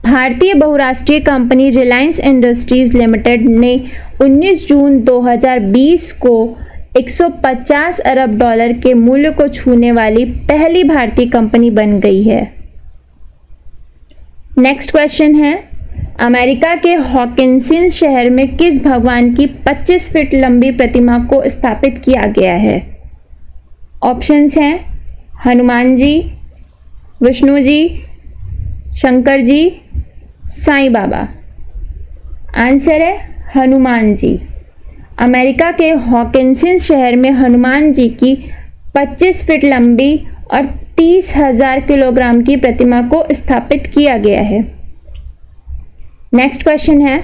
भारतीय बहुराष्ट्रीय कंपनी रिलायंस इंडस्ट्रीज लिमिटेड ने 19 जून 2020 को 150 अरब डॉलर के मूल्य को छूने वाली पहली भारतीय कंपनी बन गई है। नेक्स्ट क्वेश्चन है, अमेरिका के हॉकिंसन शहर में किस भगवान की 25 फीट लंबी प्रतिमा को स्थापित किया गया है? ऑप्शंस हैं हनुमान जी, विष्णु जी, शंकर जी, साईं बाबा। आंसर है हनुमान जी। अमेरिका के हॉकिंसन शहर में हनुमान जी की 25 फीट लंबी और 30,000 किलोग्राम की प्रतिमा को स्थापित किया गया है। नेक्स्ट क्वेश्चन है,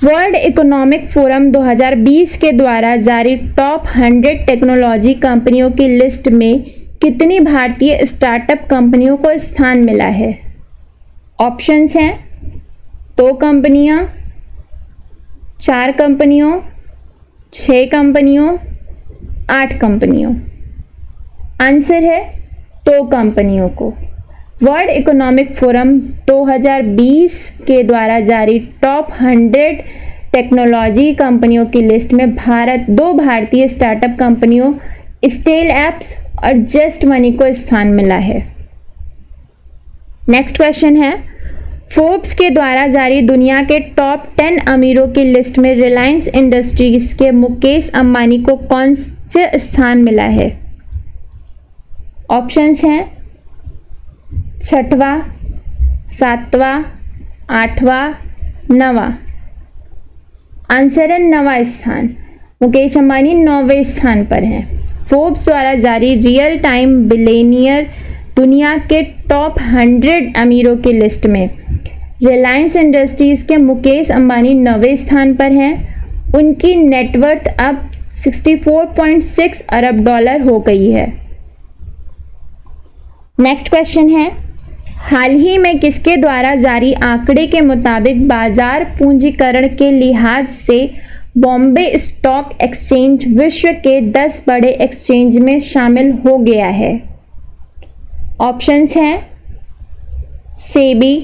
वर्ल्ड इकोनॉमिक फोरम 2020 के द्वारा जारी टॉप 100 टेक्नोलॉजी कंपनियों की लिस्ट में कितनी भारतीय स्टार्टअप कंपनियों को स्थान मिला है? ऑप्शंस हैं 2 कंपनियां, 4 कंपनियों, 6 कंपनियों, 8 कंपनियों। आंसर है 2 कंपनियों को। वर्ल्ड इकोनॉमिक फोरम 2020 के द्वारा जारी टॉप 100 टेक्नोलॉजी कंपनियों की लिस्ट में 2 भारतीय स्टार्टअप कंपनियों स्टेल एप्स और जस्ट मनी को स्थान मिला है। नेक्स्ट क्वेश्चन है, फोर्ब्स के द्वारा जारी दुनिया के टॉप 10 अमीरों की लिस्ट में रिलायंस इंडस्ट्रीज के मुकेश अंबानी को कौन से स्थान मिला है? ऑप्शंस हैं 6वां, 7वां, 8वां, 9वां। आंसर है 9वां स्थान। मुकेश अंबानी 9वें स्थान पर हैं। फोर्ब्स द्वारा जारी रियल टाइम बिलियनियर दुनिया के टॉप 100 अमीरों की लिस्ट में रिलायंस इंडस्ट्रीज के मुकेश अंबानी 9वें स्थान पर हैं। उनकी नेटवर्थ अब 64.6 अरब डॉलर हो गई है। नेक्स्ट क्वेश्चन है, हाल ही में किसके द्वारा जारी आंकड़े के मुताबिक बाजार पूंजीकरण के लिहाज से बॉम्बे स्टॉक एक्सचेंज विश्व के 10 बड़े एक्सचेंज में शामिल हो गया है? ऑप्शंस हैं SEBI,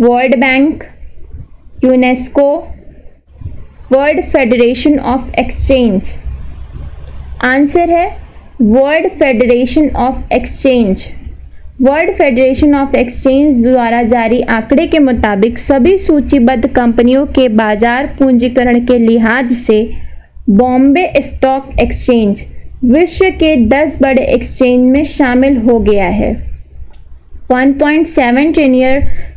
world bank, UNESCO, world federation of exchange. Answer है world federation of exchange. World federation of exchange द्वारा जारी आंकड़े के मुताबिक सभी सूचीबद्ध कंपनियों के बाजार पूंजीकरण के लिहाज से बॉम्बे स्टॉक एक्सचेंज विश्व के 10 बड़े एक्सचेंज में शामिल हो गया है। 1.7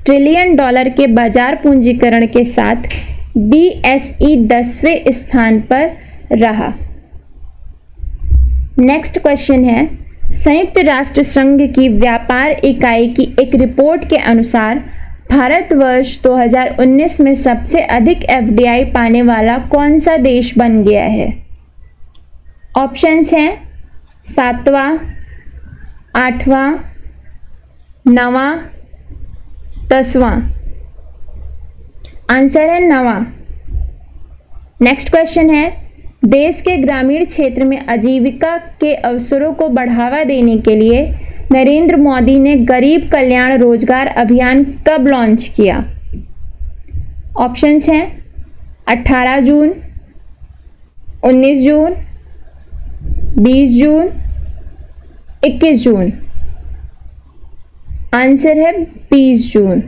ट्रिलियन डॉलर के बाजार पूंजीकरण के साथ BSE 10वें स्थान पर रहा। नेक्स्ट क्वेश्चन है, संयुक्त राष्ट्र संघ की व्यापार इकाई की एक रिपोर्ट के अनुसार भारत वर्ष 2019 में सबसे अधिक FDI पाने वाला कौन सा देश बन गया है? ऑप्शंस हैं 7वां, 8वां, 9वां, 10वां। आंसर है 9वां। नेक्स्ट क्वेश्चन है, देश के ग्रामीण क्षेत्र में आजीविका के अवसरों को बढ़ावा देने के लिए नरेंद्र मोदी ने गरीब कल्याण रोजगार अभियान कब लॉन्च किया? ऑप्शंस हैं 18 जून, 19 जून, 20 जून, 21 जून। आंसर है 20 जून।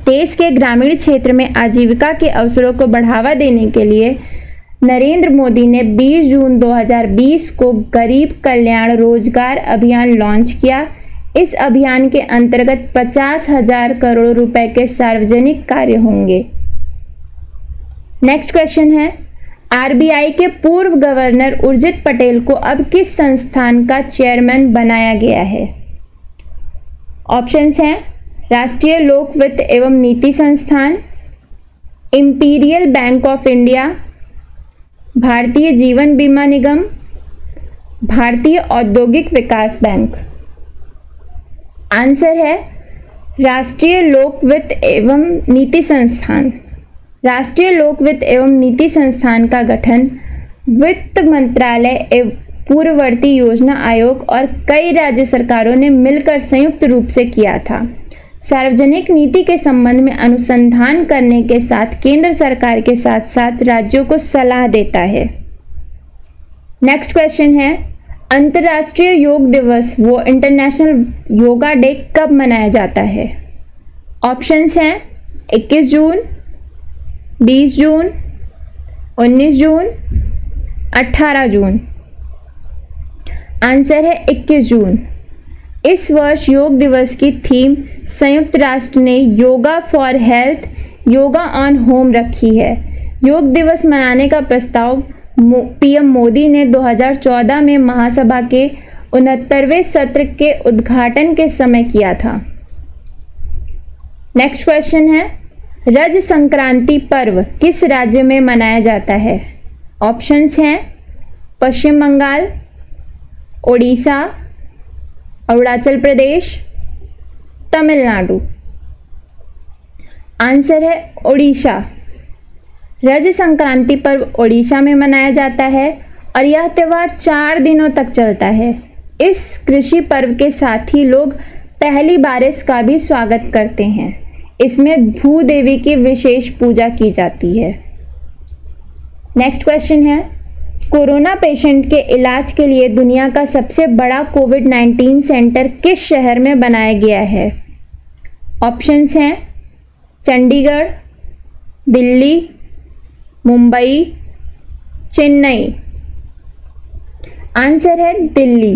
देश के ग्रामीण क्षेत्र में आजीविका के अवसरों को बढ़ावा देने के लिए नरेंद्र मोदी ने 20 जून 2020 को गरीब कल्याण रोजगार अभियान लॉन्च किया। इस अभियान के अंतर्गत 50,000 करोड़ रुपए के सार्वजनिक कार्य होंगे। नेक्स्ट क्वेश्चन है, आरबीआई के पूर्व गवर्नर उर्जित पटेल को अब किस संस्थान का चेयरमैन बनाया गया है? ऑप्शंस हैं राष्ट्रीय लोक वित्त एवं नीति संस्थान, imperial bank of India, Bharatiya Jeevan बीमा निगम, भारतीय औद्योगिक विकास बैंक। आंसर है राष्ट्रीय लोक वित्त एवं नीति संस्थान। राष्ट्रीय लोक वित्त एवं नीति संस्थान का गठन वित्त मंत्रालय, पूर्ववर्ती योजना आयोग और कई राज्य सरकारों ने मिलकर संयुक्त रूप से किया था। सार्वजनिक नीति के संबंध में अनुसंधान करने के साथ केंद्र सरकार के साथ साथ राज्यों को सलाह देता है। नेक्स्ट क्वेश्चन है, अंतर्राष्ट्रीय योग दिवस वो इंटरनेशनल योगा डे कब मनाया जाता है? ऑप्शंस हैं 21 जून, 20 जून, 19 जून, 18 जून। आंसर है 21 जून। इस वर्ष योग दिवस की थीम संयुक्त राष्ट्र ने yoga for health, yoga on home रखी है। योग दिवस मनाने का प्रस्ताव पीएम मोदी ने 2014 में महासभा के 69वें सत्र के उद्घाटन के समय किया था। नेक्स्ट क्वेश्चन है, रज संक्रांति पर्व किस राज्य में मनाया जाता है? ऑप्शंस हैं पश्चिम बंगाल, ओडिशा, अरुणाचल प्रदेश, तमिलनाडु। आंसर है ओडिशा। रज संक्रांति पर्व ओडिशा में मनाया जाता है और यह त्यौहार 4 दिनों तक चलता है। इस कृषि पर्व के साथ ही लोग पहली बारिश का भी स्वागत करते हैं। इसमें भू देवी की विशेष पूजा की जाती है। नेक्स्ट क्वेश्चन है, कोरोना पेशेंट के इलाज के लिए दुनिया का सबसे बड़ा कोविड-19 सेंटर किस शहर में बनाया गया है? ऑप्शंस हैं चंडीगढ़, दिल्ली, मुंबई, चेन्नई। आंसर है दिल्ली।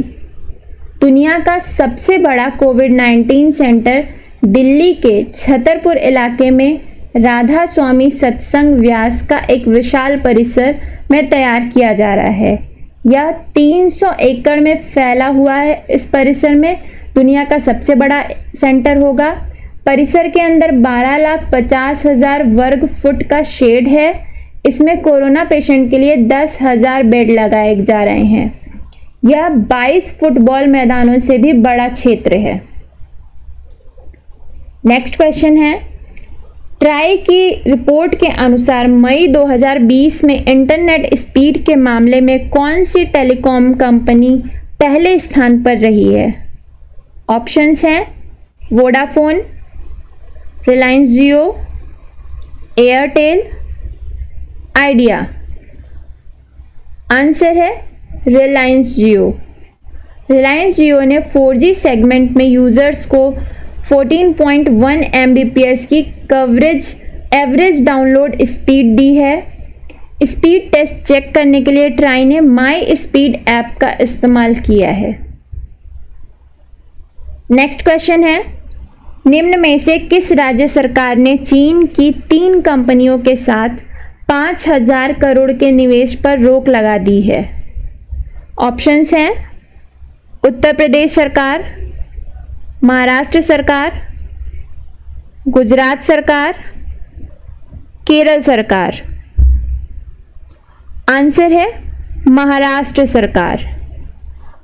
दुनिया का सबसे बड़ा कोविड-19 सेंटर दिल्ली के छतरपुर इलाके में राधा स्वामी सत्संग व्यास का एक विशाल परिसर में तैयार किया जा रहा है। यह 300 एकड़ में फैला हुआ है। इस परिसर में दुनिया का सबसे बड़ा सेंटर होगा। परिसर के अंदर 12,50,000 वर्ग फुट का शेड है। इसमें कोरोना पेशेंट के लिए 10,000 बेड लगाए जा रहे हैं। यह 22 फुटबॉल मैदानों से भी बड़ा क्षेत्र है। नेक्स्ट क्वेश्चन है, ट्राई की रिपोर्ट के अनुसार मई 2020 में इंटरनेट स्पीड के मामले में कौन सी टेलीकॉम कंपनी पहले स्थान पर रही है? ऑप्शंस हैं वोडाफोन, रिलायंस जियो, एयरटेल, आइडिया। आंसर है रिलायंस जियो। रिलायंस जियो ने 4G सेगमेंट में यूजर्स को 14.1 Mbps की कवरेज एवरेज डाउनलोड स्पीड दी है। स्पीड टेस्ट चेक करने के लिए ट्राई ने माई स्पीड ऐप का इस्तेमाल किया है। नेक्स्ट क्वेश्चन है, निम्न में से किस राज्य सरकार ने चीन की 3 कंपनियों के साथ 5,000 करोड़ के निवेश पर रोक लगा दी है? ऑप्शंस हैं उत्तर प्रदेश सरकार, महाराष्ट्र सरकार, गुजरात सरकार, केरल सरकार। आंसर है महाराष्ट्र सरकार।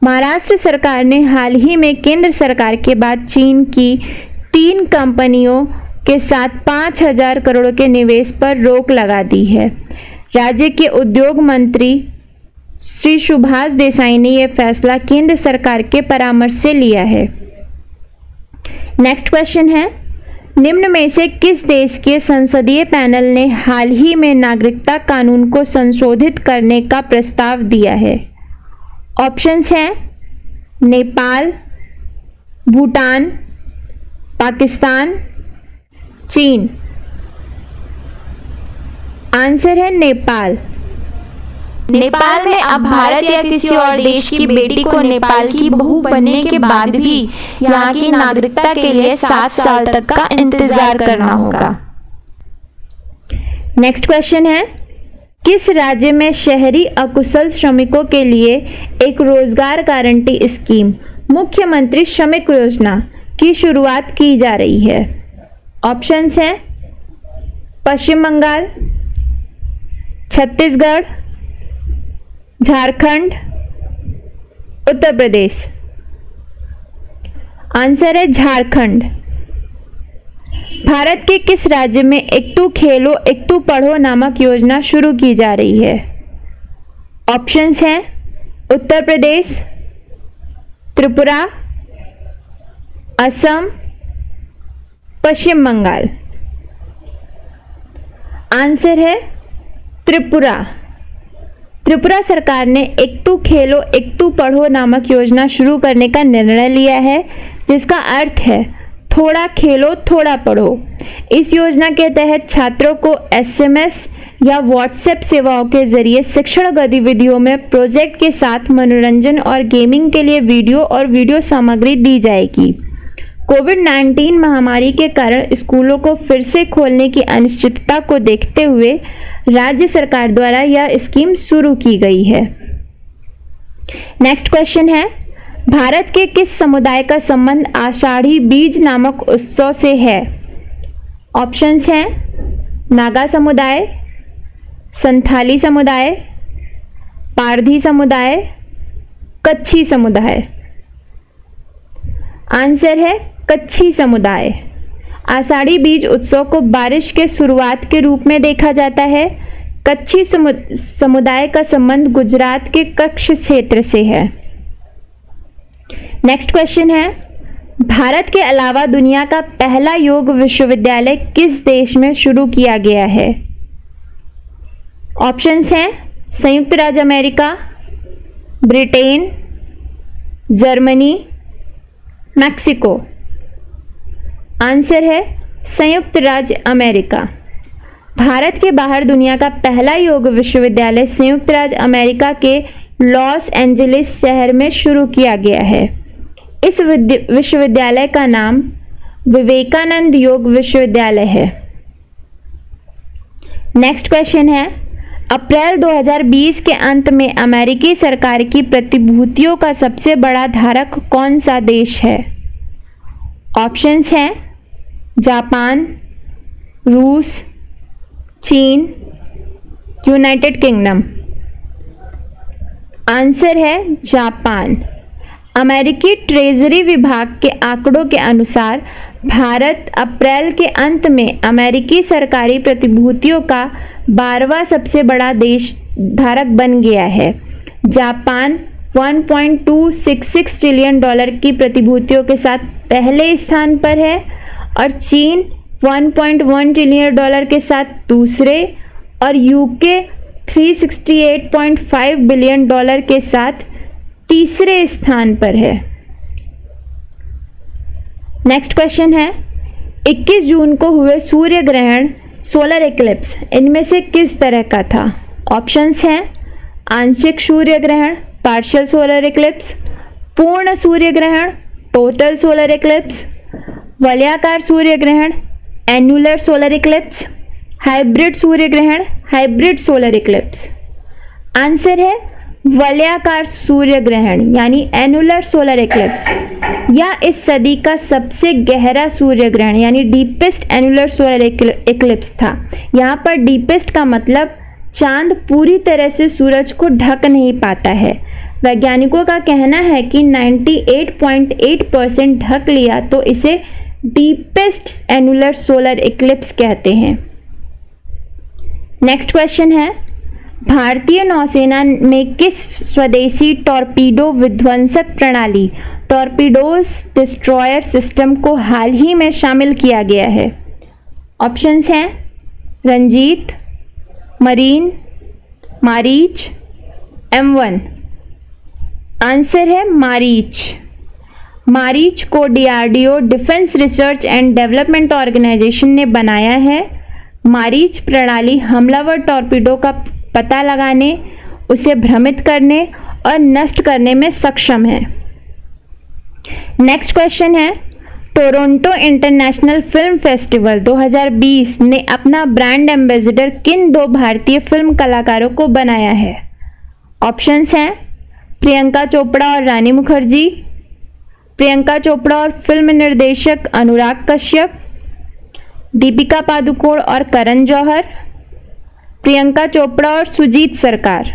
महाराष्ट्र सरकार ने हाल ही में केंद्र सरकार के बाद चीन की 3 कंपनियों के साथ 5,000 करोड़ के निवेश पर रोक लगा दी है। राज्य के उद्योग मंत्री श्री सुभाष देसाई ने यह फैसला केंद्र सरकार के परामर्श से लिया है। नेक्स्ट क्वेश्चन है, निम्न में से किस देश के संसदीय पैनल ने हाल ही में नागरिकता कानून को संशोधित करने का प्रस्ताव दिया है? ऑप्शंस हैं नेपाल, भूटान, पाकिस्तान, चीन। आंसर है नेपाल। नेपाल में अब भारत या किसी और देश की बेटी को नेपाल की बहू बनने के बाद भी यहाँ की नागरिकता के लिए 7 साल तक का इंतजार करना होगा। नेक्स्ट क्वेश्चन है, किस राज्य में शहरी अकुशल श्रमिकों के लिए एक रोजगार गारंटी स्कीम मुख्यमंत्री श्रमिक योजना की शुरुआत की जा रही है? ऑप्शंस हैं पश्चिम बंगाल, छत्तीसगढ़, झारखंड, उत्तर प्रदेश। आंसर है झारखंड। भारत के किस राज्य में एक तू खेलो एक तू पढ़ो नामक योजना शुरू की जा रही है? ऑप्शंस हैं उत्तर प्रदेश, त्रिपुरा, असम, पश्चिम बंगाल। आंसर है त्रिपुरा। त्रिपुरा सरकार ने एक तू खेलो एक तू पढ़ो नामक योजना शुरू करने का निर्णय लिया है, जिसका अर्थ है थोड़ा खेलो थोड़ा पढ़ो। इस योजना के तहत छात्रों को एसएमएस या व्हाट्सएप सेवाओं के जरिए शिक्षण गतिविधियों में प्रोजेक्ट के साथ मनोरंजन और गेमिंग के लिए वीडियो सामग्री दी जाएगी। कोविड-19 महामारी के कारण स्कूलों को फिर से खोलने की अनिश्चितता को देखते हुए राज्य सरकार द्वारा यह स्कीम शुरू की गई है। नेक्स्ट क्वेश्चन है, भारत के किस समुदाय का संबंध आषाढ़ी बीज नामक उत्सव से है? ऑप्शंस हैं नागा समुदाय, संथाली समुदाय, पारधी समुदाय, कच्छी समुदाय। आंसर है कच्छी समुदाय। आषाढ़ी बीज उत्सव को बारिश के शुरुआत के रूप में देखा जाता है। कच्छी समुदाय का संबंध गुजरात के कच्छ क्षेत्र से है। नेक्स्ट क्वेश्चन है, भारत के अलावा दुनिया का पहला योग विश्वविद्यालय किस देश में शुरू किया गया है? ऑप्शंस हैं संयुक्त राज्य America, Britain, Germany, Mexico. Answer है संयुक्त राज्य अमेरिका। भारत के बाहर दुनिया का पहला योग विश्वविद्यालय संयुक्त राज्य अमेरिका के लॉस एंजलिस शहर में शुरू किया गया है। इस विश्वविद्यालय का नाम विवेकानंद योग विश्वविद्यालय है। नेक्स्ट क्वेश्चन है, अप्रैल 2020 के अंत में अमेरिकी सरकार की प्रतिभूतियों का सबसे बड़ा धारक कौन सा देश है? ऑप्शंस हैं जापान, रूस, चीन, यूनाइटेड किंगडम। आंसर है जापान। अमेरिकी ट्रेजरी विभाग के आंकड़ों के अनुसार भारत अप्रैल के अंत में अमेरिकी सरकारी प्रतिभूतियों का 12वां सबसे बड़ा देश धारक बन गया है। जापान $1.266 ट्रिलियन की प्रतिभूतियों के साथ पहले स्थान पर है और चीन $1.1 ट्रिलियन के साथ दूसरे और यूके $368.5 बिलियन के साथ तीसरे स्थान पर है। नेक्स्ट क्वेश्चन है, 21 जून को हुए सूर्य ग्रहण सोलर इक्लिप्स इनमें से किस तरह का था? ऑप्शंस हैं आंशिक सूर्य ग्रहण पार्शियल सोलर इक्लिप्स, पूर्ण सूर्य ग्रहण टोटल सोलर इक्लिप्स, वलयाकार सूर्य ग्रहण एन्युलर सोलर इक्लिप्स, हाइब्रिड सूर्य ग्रहण हाइब्रिड सोलर इक्लिप्स। आंसर है वलयाकार सूर्य ग्रहण यानी एनुलर सोलर इक्लिप्स। यह इस सदी का सबसे गहरा सूर्य ग्रहण यानी डीपेस्ट एनुलर सोलर इक्लिप्स था। यहाँ पर डीपेस्ट का मतलब चांद पूरी तरह से सूरज को ढक नहीं पाता है। वैज्ञानिकों का कहना है कि 98.8% ढक लिया तो इसे डीपेस्ट एनुलर सोलर इक्लिप्स कहते हैं। नेक्स्ट क्वेश्चन है, भारतीय नौसेना में किस स्वदेशी टॉर्पीडो विध्वंसक प्रणाली टॉर्पीडोज डिस्ट्रॉयर सिस्टम को हाल ही में शामिल किया गया है? ऑप्शंस हैं Ranjit, marine, Marich, M1। Answer है मारीच। मारीच को DRDO Defence Research and Development Organisation ने बनाया है। मारीच प्रणाली हमलावर टॉर्पीडो का पता लगाने, उसे भ्रमित करने और नष्ट करने में सक्षम है। नेक्स्ट क्वेश्चन है, टोरंटो इंटरनेशनल फिल्म फेस्टिवल 2020 ने अपना ब्रांड एम्बेसडर किन दो भारतीय फिल्म कलाकारों को बनाया है? ऑप्शंस हैं प्रियंका चोपड़ा और रानी मुखर्जी, प्रियंका चोपड़ा और फिल्म निर्देशक अनुराग कश्यप, दीपिका पादुकोण और करण जौहर, प्रियंका चोपड़ा और सुजीत सरकार।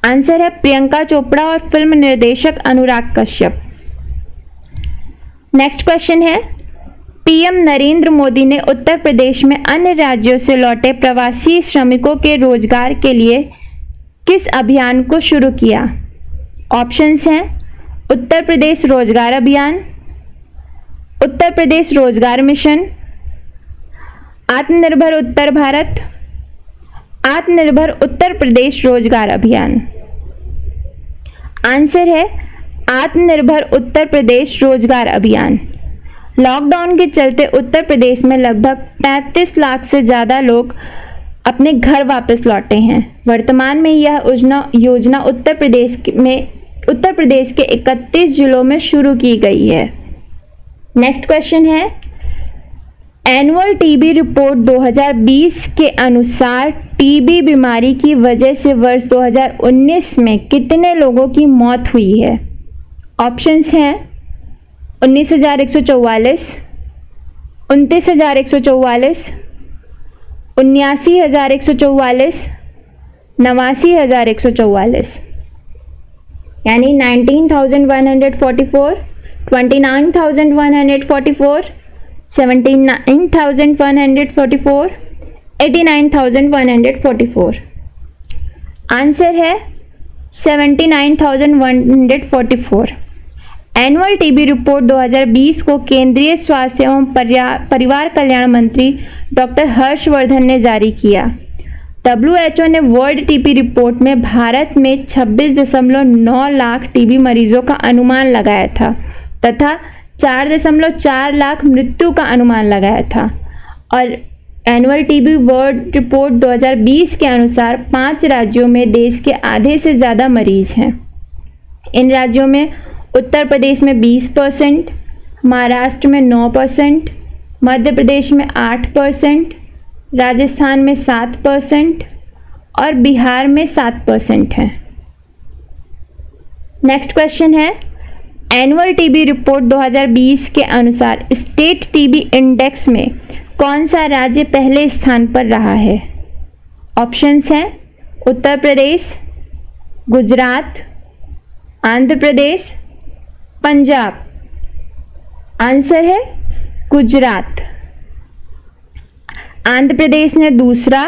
आंसर है प्रियंका चोपड़ा और फिल्म निर्देशक अनुराग कश्यप। नेक्स्ट क्वेश्चन है, पीएम नरेंद्र मोदी ने उत्तर प्रदेश में अन्य राज्यों से लौटे प्रवासी श्रमिकों के रोजगार के लिए किस अभियान को शुरू किया? ऑप्शंस हैं उत्तर प्रदेश रोजगार अभियान, उत्तर प्रदेश रोजगार मिशन, आत्मनिर्भर उत्तर भारत, आत्मनिर्भर उत्तर प्रदेश रोजगार अभियान। आंसर है आत्मनिर्भर उत्तर प्रदेश रोजगार अभियान। लॉकडाउन के चलते उत्तर प्रदेश में लगभग 33 लाख से ज़्यादा लोग अपने घर वापस लौटे हैं। वर्तमान में यह योजना उत्तर प्रदेश के 31 जिलों में शुरू की गई है। नेक्स्ट क्वेश्चन है, एनुअल टीबी रिपोर्ट 2020 के अनुसार टीबी बीमारी की वजह से वर्ष 2019 में कितने लोगों की मौत हुई है? ऑप्शंस हैं 19,144, 29,144, 79,144, 89,144। यानी 19,144, 29,144, 79,144, 89,144। आंसर है 79,144। एनुअल टीबी रिपोर्ट 2020 को केंद्रीय स्वास्थ्य एवं परिवार कल्याण मंत्री डॉक्टर हर्षवर्धन ने जारी किया। WHO ने वर्ल्ड टीबी रिपोर्ट में भारत में 26.9 लाख टीबी मरीजों का अनुमान लगाया था तथा 4.4 लाख मृत्यु का अनुमान लगाया था। और एनुअल टीबी वर्ल्ड रिपोर्ट 2020 के अनुसार 5 राज्यों में देश के आधे से ज़्यादा मरीज हैं। इन राज्यों में उत्तर प्रदेश में 20%, महाराष्ट्र में 9%, मध्य प्रदेश में 8%, राजस्थान में 7% और बिहार में 7% है। नेक्स्ट क्वेश्चन है, एनुअल टीबी रिपोर्ट 2020 के अनुसार स्टेट टीबी इंडेक्स में कौन सा राज्य पहले स्थान पर रहा है? ऑप्शंस हैं उत्तर प्रदेश, गुजरात, आंध्र प्रदेश, पंजाब। आंसर है गुजरात। आंध्र प्रदेश ने दूसरा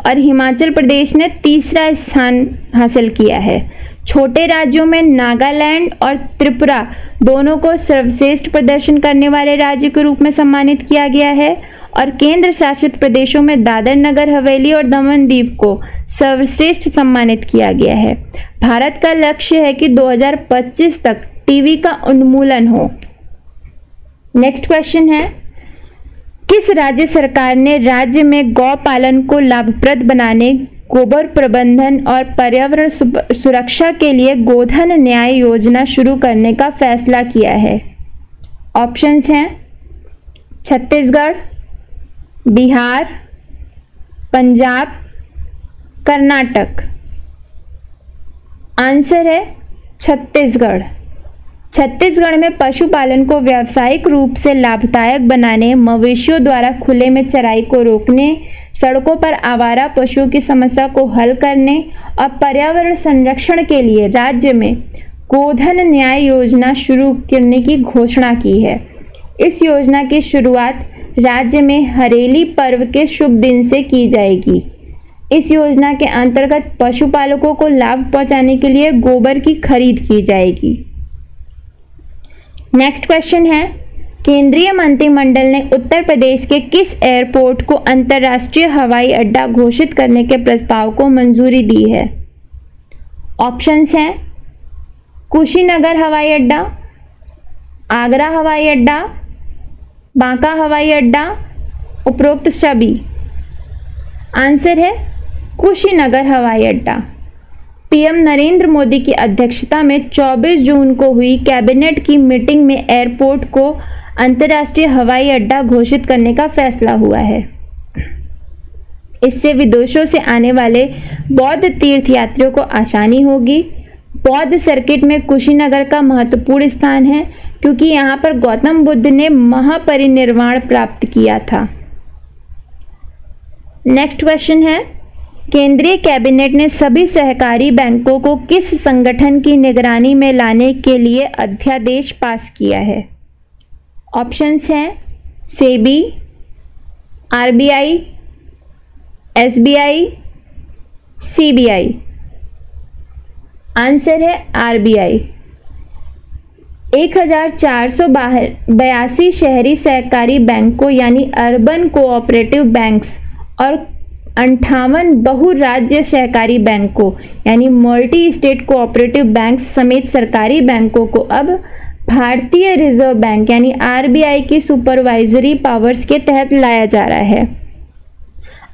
और हिमाचल प्रदेश ने तीसरा स्थान हासिल किया है। छोटे राज्यों में नागालैंड और त्रिपुरा दोनों को सर्वश्रेष्ठ प्रदर्शन करने वाले राज्य के रूप में सम्मानित किया गया है और केंद्र शासित प्रदेशों में दादर नगर हवेली और दमन दीव को सर्वश्रेष्ठ सम्मानित किया गया है। भारत का लक्ष्य है कि 2025 तक टीबी का उन्मूलन हो। नेक्स्ट क्वेश्चन है, किस राज्य सरकार ने राज्य में गौ पालन को लाभप्रद बनाने, गोबर प्रबंधन और पर्यावरण सुरक्षा के लिए गोधन न्याय योजना शुरू करने का फैसला किया है? ऑप्शंस हैं छत्तीसगढ़, बिहार, पंजाब, कर्नाटक। आंसर है छत्तीसगढ़। छत्तीसगढ़ में पशुपालन को व्यावसायिक रूप से लाभदायक बनाने, मवेशियों द्वारा खुले में चराई को रोकने, सड़कों पर आवारा पशुओं की समस्या को हल करने और पर्यावरण संरक्षण के लिए राज्य में गोधन न्याय योजना शुरू करने की घोषणा की है। इस योजना की शुरुआत राज्य में हरेली पर्व के शुभ दिन से की जाएगी। इस योजना के अंतर्गत पशुपालकों को लाभ पहुंचाने के लिए गोबर की खरीद की जाएगी। नेक्स्ट क्वेश्चन है, केंद्रीय मंत्रिमंडल ने उत्तर प्रदेश के किस एयरपोर्ट को अंतर्राष्ट्रीय हवाई अड्डा घोषित करने के प्रस्ताव को मंजूरी दी है? ऑप्शंस हैं कुशीनगर हवाई अड्डा, आगरा हवाई अड्डा, बांका हवाई अड्डा, उपरोक्त सभी। आंसर है कुशीनगर हवाई अड्डा। पीएम नरेंद्र मोदी की अध्यक्षता में 24 जून को हुई कैबिनेट की मीटिंग में एयरपोर्ट को अंतर्राष्ट्रीय हवाई अड्डा घोषित करने का फैसला हुआ है। इससे विदेशों से आने वाले बौद्ध तीर्थयात्रियों को आसानी होगी। बौद्ध सर्किट में कुशीनगर का महत्वपूर्ण स्थान है क्योंकि यहाँ पर गौतम बुद्ध ने महापरिनिर्वाण प्राप्त किया था। नेक्स्ट क्वेश्चन है, केंद्रीय कैबिनेट ने सभी सहकारी बैंकों को किस संगठन की निगरानी में लाने के लिए अध्यादेश पास किया है? ऑप्शंस हैं SEBI, RBI, SBI, CBI. Answer है आरबीआई। 1482 शहरी सहकारी बैंकों यानी अर्बन कोऑपरेटिव बैंक्स और 58 बहुराज्य सहकारी बैंकों यानी मल्टी स्टेट कोऑपरेटिव बैंक्स समेत सरकारी बैंकों को अब भारतीय रिजर्व बैंक यानी आरबीआई की सुपरवाइजरी पावर्स के तहत लाया जा रहा है।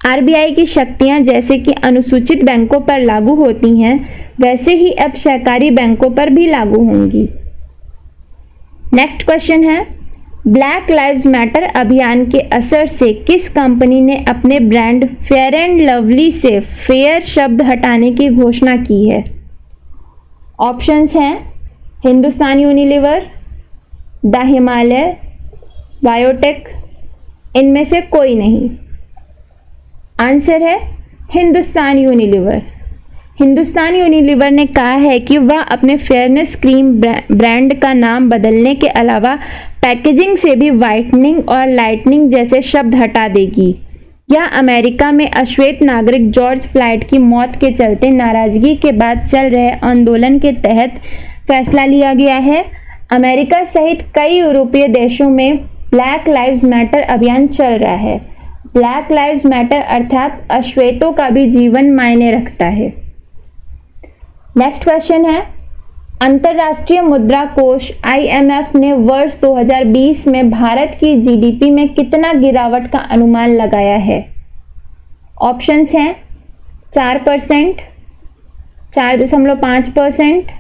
आरबीआई की शक्तियां जैसे कि अनुसूचित बैंकों पर लागू होती हैं, वैसे ही अब सहकारी बैंकों पर भी लागू होंगी। नेक्स्ट क्वेश्चन है, ब्लैक लाइव्स मैटर अभियान के असर से किस कंपनी ने अपने ब्रांड फेयर एंड लवली से फेयर शब्द हटाने की घोषणा की है? ऑप्शंस हैं Hindustan Unilever, the Himalaya, biotech, इनमें से कोई नहीं। आंसर है हिंदुस्तान यूनिलीवर। हिंदुस्तान यूनिलीवर ने कहा है कि वह अपने फेयरनेस क्रीम ब्रांड का नाम बदलने के अलावा पैकेजिंग से भी वाइटनिंग और लाइटनिंग जैसे शब्द हटा देगी। यह अमेरिका में अश्वेत नागरिक जॉर्ज फ्लॉयड की मौत के चलते नाराजगी के बाद चल रहे आंदोलन के तहत फैसला लिया गया है। अमेरिका सहित कई यूरोपीय देशों में ब्लैक लाइव्स मैटर अभियान चल रहा है। ब्लैक लाइव्स मैटर अर्थात अश्वेतों का भी जीवन मायने रखता है। नेक्स्ट क्वेश्चन है, अंतर्राष्ट्रीय मुद्रा कोष IMF ने वर्ष 2020 में भारत की जीडीपी में कितना गिरावट का अनुमान लगाया है? ऑप्शंस हैं 4%, 4.5%,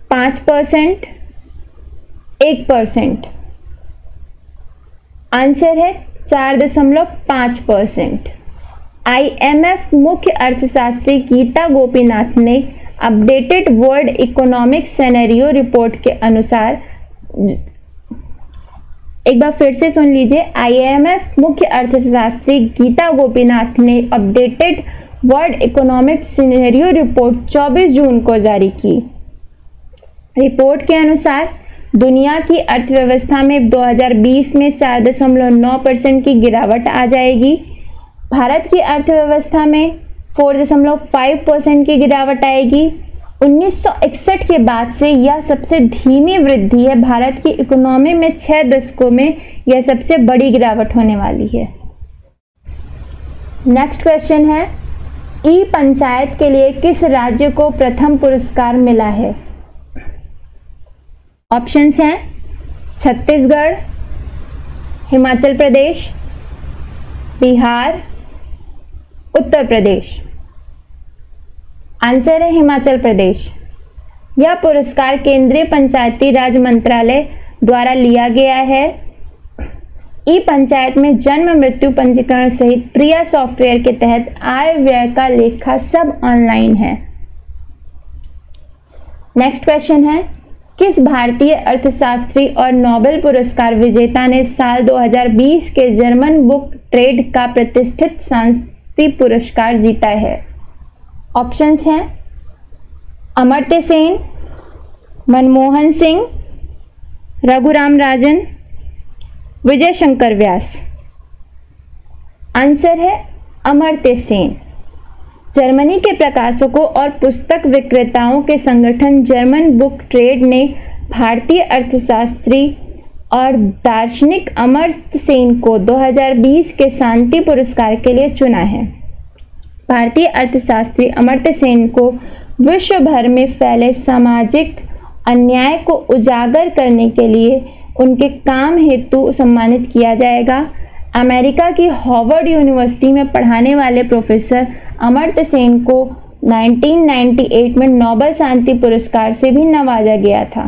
5%, 1%। आंसर है 4.5%। IMF मुख्य अर्थशास्त्री गीता गोपीनाथ ने updated world economic scenario report के अनुसार, एक बार फिर से सुन लीजिए, IMF मुख्य अर्थशास्त्री गीता गोपीनाथ ने updated world economic scenario report 24 जून को जारी की। रिपोर्ट के अनुसार दुनिया की अर्थव्यवस्था में 2020 में 4.9% की गिरावट आ जाएगी। भारत की अर्थव्यवस्था में 4.5% की गिरावट आएगी। 1961 के बाद से यह सबसे धीमी वृद्धि है। भारत की इकोनॉमी में 6 दशकों में यह सबसे बड़ी गिरावट होने वाली है। नेक्स्ट क्वेश्चन है, ई पंचायत के लिए किस राज्य को प्रथम पुरस्कार मिला है? ऑप्शंस हैं छत्तीसगढ़, हिमाचल प्रदेश, बिहार, उत्तर प्रदेश। आंसर है हिमाचल प्रदेश। यह पुरस्कार केंद्रीय पंचायती राज मंत्रालय द्वारा लिया गया है। ई पंचायत में जन्म मृत्यु पंजीकरण सहित प्रिया सॉफ्टवेयर के तहत आय व्यय का लेखा सब ऑनलाइन है। नेक्स्ट क्वेश्चन है, किस भारतीय अर्थशास्त्री और नोबेल पुरस्कार विजेता ने साल 2020 के जर्मन बुक ट्रेड का प्रतिष्ठित शांति पुरस्कार जीता है? ऑप्शंस हैं अमर्त्य सेन, मनमोहन सिंह, रघुराम राजन, विजय शंकर व्यास। आंसर है अमर्त्य सेन। जर्मनी के प्रकाशकों और पुस्तक विक्रेताओं के संगठन जर्मन बुक ट्रेड ने भारतीय अर्थशास्त्री और दार्शनिक अमर्त्य सेन को 2020 के शांति पुरस्कार के लिए चुना है। भारतीय अर्थशास्त्री अमर्त्य सेन को विश्व भर में फैले सामाजिक अन्याय को उजागर करने के लिए उनके काम हेतु सम्मानित किया जाएगा। अमेरिका की हार्वर्ड यूनिवर्सिटी में पढ़ाने वाले प्रोफेसर अमर्त्य सेन को 1998 में नोबेल शांति पुरस्कार से भी नवाजा गया था।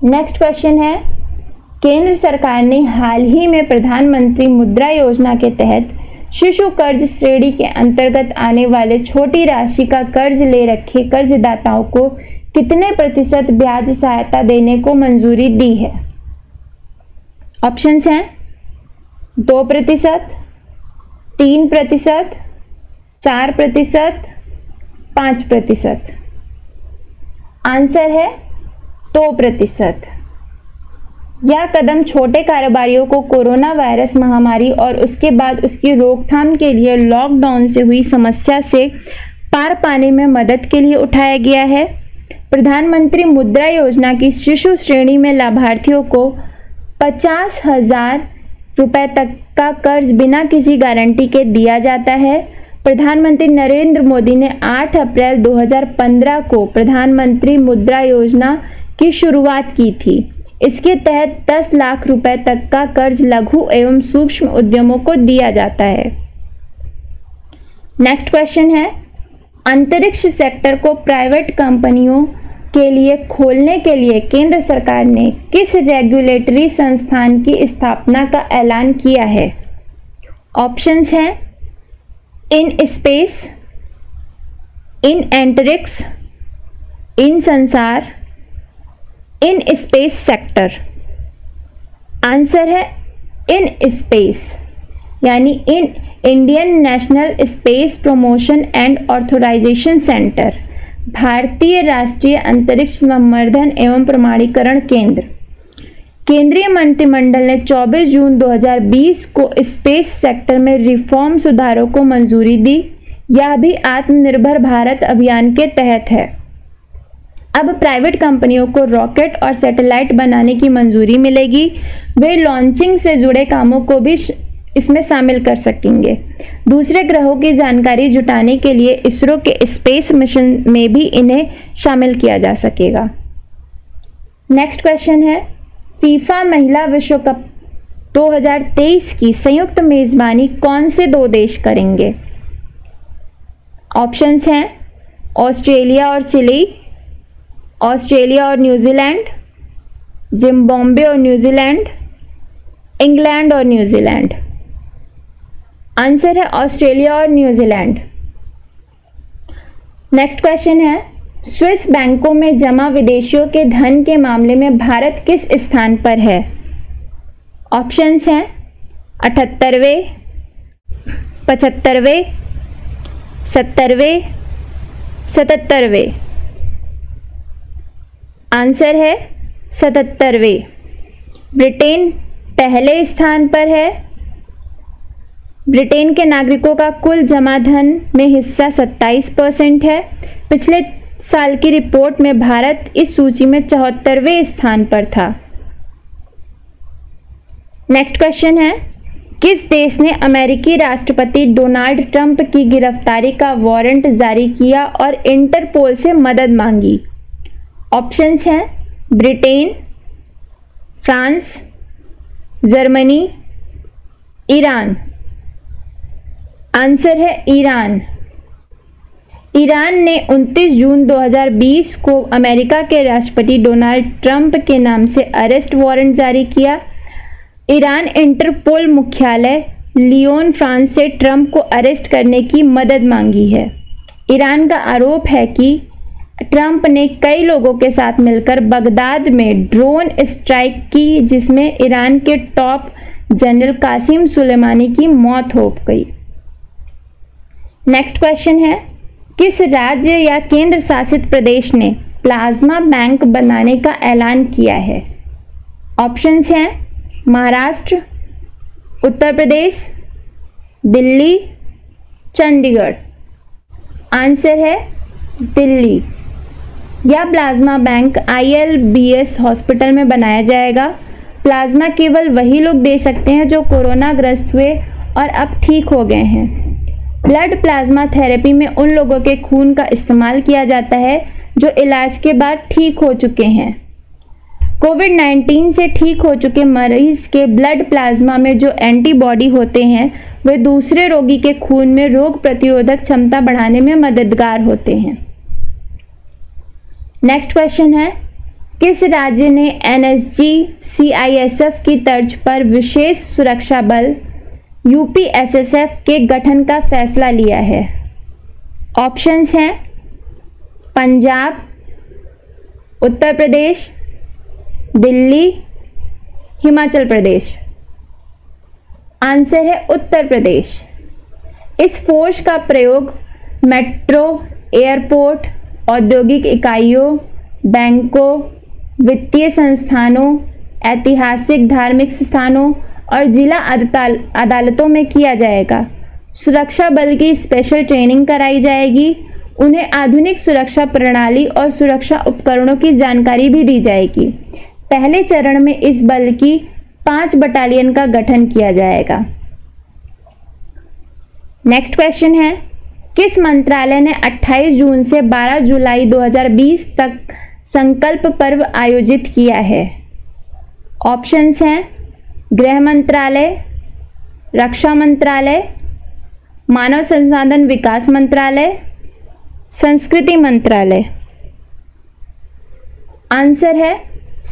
नेक्स्ट क्वेश्चन है, केंद्र सरकार ने हाल ही में प्रधानमंत्री मुद्रा योजना के तहत शिशु कर्ज श्रेणी के अंतर्गत आने वाले छोटी राशि का कर्ज ले रखे कर्जदाताओं को कितने प्रतिशत ब्याज सहायता देने को मंजूरी दी है? ऑप्शंस हैं 2%, 3%, 4%, 5%। आंसर है 2%। यह कदम छोटे कारोबारियों को कोरोना वायरस महामारी और उसके बाद उसकी रोकथाम के लिए लॉकडाउन से हुई समस्या से पार पाने में मदद के लिए उठाया गया है। प्रधानमंत्री मुद्रा योजना की शिशु श्रेणी में लाभार्थियों को 50,000 रुपए तक का कर्ज बिना किसी गारंटी के दिया जाता है। प्रधानमंत्री नरेंद्र मोदी ने 8 अप्रैल 2015 को प्रधानमंत्री मुद्रा योजना की शुरुआत की थी। इसके तहत 10 लाख रुपए तक का कर्ज लघु एवं सूक्ष्म उद्यमों को दिया जाता है। नेक्स्ट क्वेश्चन है, अंतरिक्ष सेक्टर को प्राइवेट कंपनियों के लिए खोलने के लिए केंद्र सरकार ने किस रेगुलेटरी संस्थान की स्थापना का ऐलान किया है? ऑप्शंस हैं इन स्पेस, इन एंटरिक्स, इन संसार, इन स्पेस सेक्टर। आंसर है इन स्पेस, यानी IN Indian National Space Promotion and Authorisation Centre, भारतीय राष्ट्रीय अंतरिक्ष संवर्धन एवं प्रमाणीकरण केंद्र। केंद्रीय मंत्रिमंडल ने 24 जून 2020 को स्पेस सेक्टर में रिफॉर्म सुधारों को मंजूरी दी। यह भी आत्मनिर्भर भारत अभियान के तहत है। अब प्राइवेट कंपनियों को रॉकेट और सैटेलाइट बनाने की मंजूरी मिलेगी। वे लॉन्चिंग से जुड़े कामों को भी इसमें शामिल कर सकेंगे। दूसरे ग्रहों की जानकारी जुटाने के लिए इसरो के स्पेस मिशन में भी इन्हें शामिल किया जा सकेगा। नेक्स्ट क्वेश्चन है, फीफा महिला विश्व कप 2023 की संयुक्त मेजबानी कौन से 2 देश करेंगे? ऑप्शंस हैं ऑस्ट्रेलिया और चिली, ऑस्ट्रेलिया और न्यूजीलैंड, जिम्बाब्वे और न्यूजीलैंड, इंग्लैंड और न्यूजीलैंड। आंसर है ऑस्ट्रेलिया और न्यूजीलैंड। नेक्स्ट क्वेश्चन है, स्विस बैंकों में जमा विदेशियों के धन के मामले में भारत किस स्थान पर है? ऑप्शंस हैं 78वें, 75वें, 70वें, 77वें। आंसर है 77वें। ब्रिटेन पहले स्थान पर है। ब्रिटेन के नागरिकों का कुल जमा धन में हिस्सा 27% है। पिछले साल की रिपोर्ट में भारत इस सूची में 74वें स्थान पर था। नेक्स्ट क्वेश्चन है, किस देश ने अमेरिकी राष्ट्रपति डोनाल्ड ट्रंप की गिरफ्तारी का वारंट जारी किया और इंटरपोल से मदद मांगी? ऑप्शंस हैं Britain, France, Germany, Iran. Answer है ईरान। ईरान ने 29 जून 2020 को अमेरिका के राष्ट्रपति डोनाल्ड ट्रंप के नाम से अरेस्ट वारंट जारी किया। ईरान इंटरपोल मुख्यालय लियोन, फ्रांस से ट्रंप को अरेस्ट करने की मदद मांगी है। ईरान का आरोप है कि ट्रंप ने कई लोगों के साथ मिलकर बगदाद में ड्रोन स्ट्राइक की, जिसमें ईरान के टॉप जनरल कासिम सुलेमानी की मौत हो गई। नेक्स्ट क्वेश्चन है, किस राज्य या केंद्र शासित प्रदेश ने प्लाज्मा बैंक बनाने का ऐलान किया है? ऑप्शंस हैं महाराष्ट्र, उत्तर प्रदेश, दिल्ली, चंडीगढ़? आंसर है दिल्ली। यह प्लाज्मा बैंक ILBS हॉस्पिटल में बनाया जाएगा। प्लाज्मा केवल वही लोग दे सकते हैं जो कोरोना ग्रस्त हुए और अब ठीक हो गए हैं। ब्लड प्लाज्मा थेरेपी में उन लोगों के खून का इस्तेमाल किया जाता है जो इलाज के बाद ठीक हो चुके हैं। कोविड-19 से ठीक हो चुके मरीज के ब्लड प्लाज्मा में जो एंटीबॉडी होते हैं वे दूसरे रोगी के खून में रोग प्रतिरोधक क्षमता बढ़ाने में मददगार होते हैं। नेक्स्ट क्वेश्चन है, किस राज्य ने NSG CISF की तर्ज पर विशेष सुरक्षा बल UPSSF के गठन का फैसला लिया है? ऑप्शंस हैं पंजाब, उत्तर प्रदेश, दिल्ली, हिमाचल प्रदेश। आंसर है उत्तर प्रदेश। इस फोर्स का प्रयोग मेट्रो, एयरपोर्ट, औद्योगिक इकाइयों, बैंकों, वित्तीय संस्थानों, ऐतिहासिक धार्मिक स्थानों और जिला अदालतों में किया जाएगा। सुरक्षा बल की स्पेशल ट्रेनिंग कराई जाएगी। उन्हें आधुनिक सुरक्षा प्रणाली और सुरक्षा उपकरणों की जानकारी भी दी जाएगी। पहले चरण में इस बल की 5 बटालियन का गठन किया जाएगा। नेक्स्ट क्वेश्चन है, किस मंत्रालय ने 28 जून से 12 जुलाई 2020 तक संकल्प पर्व आयोजित किया है? ऑप्शंस हैं गृह मंत्रालय, रक्षा मंत्रालय, मानव संसाधन विकास मंत्रालय, संस्कृति मंत्रालय। आंसर है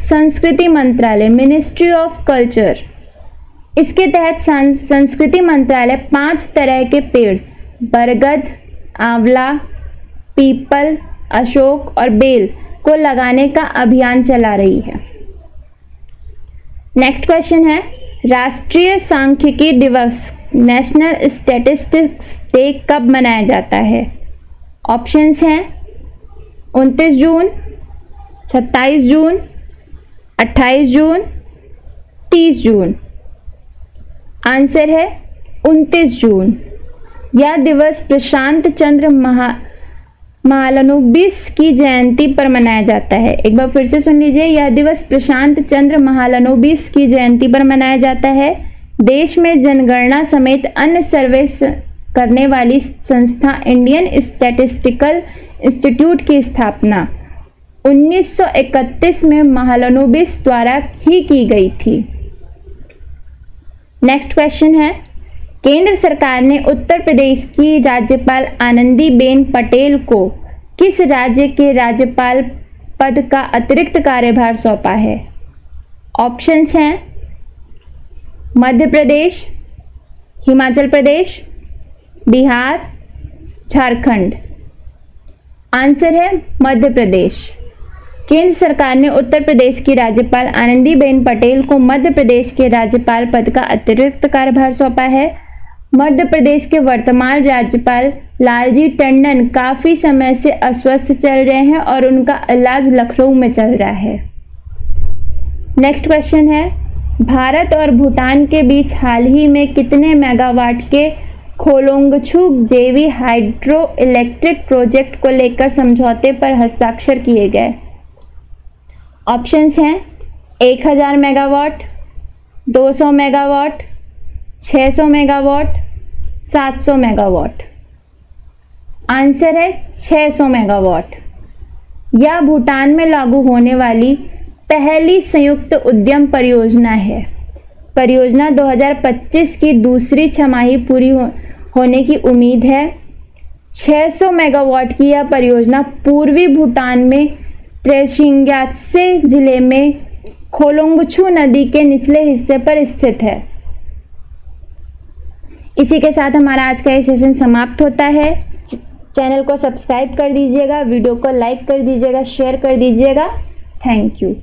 संस्कृति मंत्रालय, मिनिस्ट्री ऑफ कल्चर। इसके तहत संस्कृति मंत्रालय 5 तरह के पेड़ बरगद, आंवला, पीपल, अशोक और बेल को लगाने का अभियान चला रही है। नेक्स्ट क्वेश्चन है, राष्ट्रीय सांख्यिकी दिवस नेशनल स्टैटिस्टिक्स डे कब मनाया जाता है? ऑप्शंस हैं 29 जून, 27 जून, 28 जून, 30 जून। आंसर है 29 जून। यह दिवस प्रशांत चंद्र महालनोबिस की जयंती पर मनाया जाता है। एक बार फिर से सुन लीजिए, यह दिवस प्रशांत चंद्र महालनोबिस की जयंती पर मनाया जाता है। देश में जनगणना समेत अन्य सर्वे करने वाली संस्था इंडियन स्टैटिस्टिकल इंस्टीट्यूट की स्थापना 1931 में महालनोबिस द्वारा ही की गई थी। नेक्स्ट क्वेश्चन है, केंद्र सरकार ने उत्तर प्रदेश की राज्यपाल आनंदीबेन पटेल को किस राज्य के राज्यपाल पद का अतिरिक्त कार्यभार सौंपा है? ऑप्शंस हैं मध्य प्रदेश, हिमाचल प्रदेश, बिहार, झारखंड। आंसर है मध्य प्रदेश। केंद्र सरकार ने उत्तर प्रदेश की राज्यपाल आनंदीबेन पटेल को मध्य प्रदेश के राज्यपाल पद का अतिरिक्त कार्यभार सौंपा है। मध्य प्रदेश के वर्तमान राज्यपाल लालजी टंडन काफी समय से अस्वस्थ चल रहे हैं और उनका इलाज लखनऊ में चल रहा है। नेक्स्ट क्वेश्चन है, भारत और भूटान के बीच हाल ही में कितने मेगावाट के खोलोंगछू जेवी हाइड्रो इलेक्ट्रिक प्रोजेक्ट को लेकर समझौते पर हस्ताक्षर किए गए? ऑप्शंस हैं 1000 megawatt, 200 megawatt, 600 megawatt, 700 megawatt. Answer है 600 मेगावाट। यह भूटान में लागू होने वाली पहली संयुक्त उद्यम परियोजना है। परियोजना 2025 की दूसरी छमाही पूरी होने की उम्मीद है। 600 मेगावाट की यह परियोजना पूर्वी भूटान में त्रेशिंग्यात्से जिले में खोलोंगछू नदी के निचले हिस्से पर स्थित है। इसी के साथ हमारा आज का ये सेशन समाप्त होता है। चैनल को सब्सक्राइब कर दीजिएगा, वीडियो को लाइक कर दीजिएगा, शेयर कर दीजिएगा। Thank you.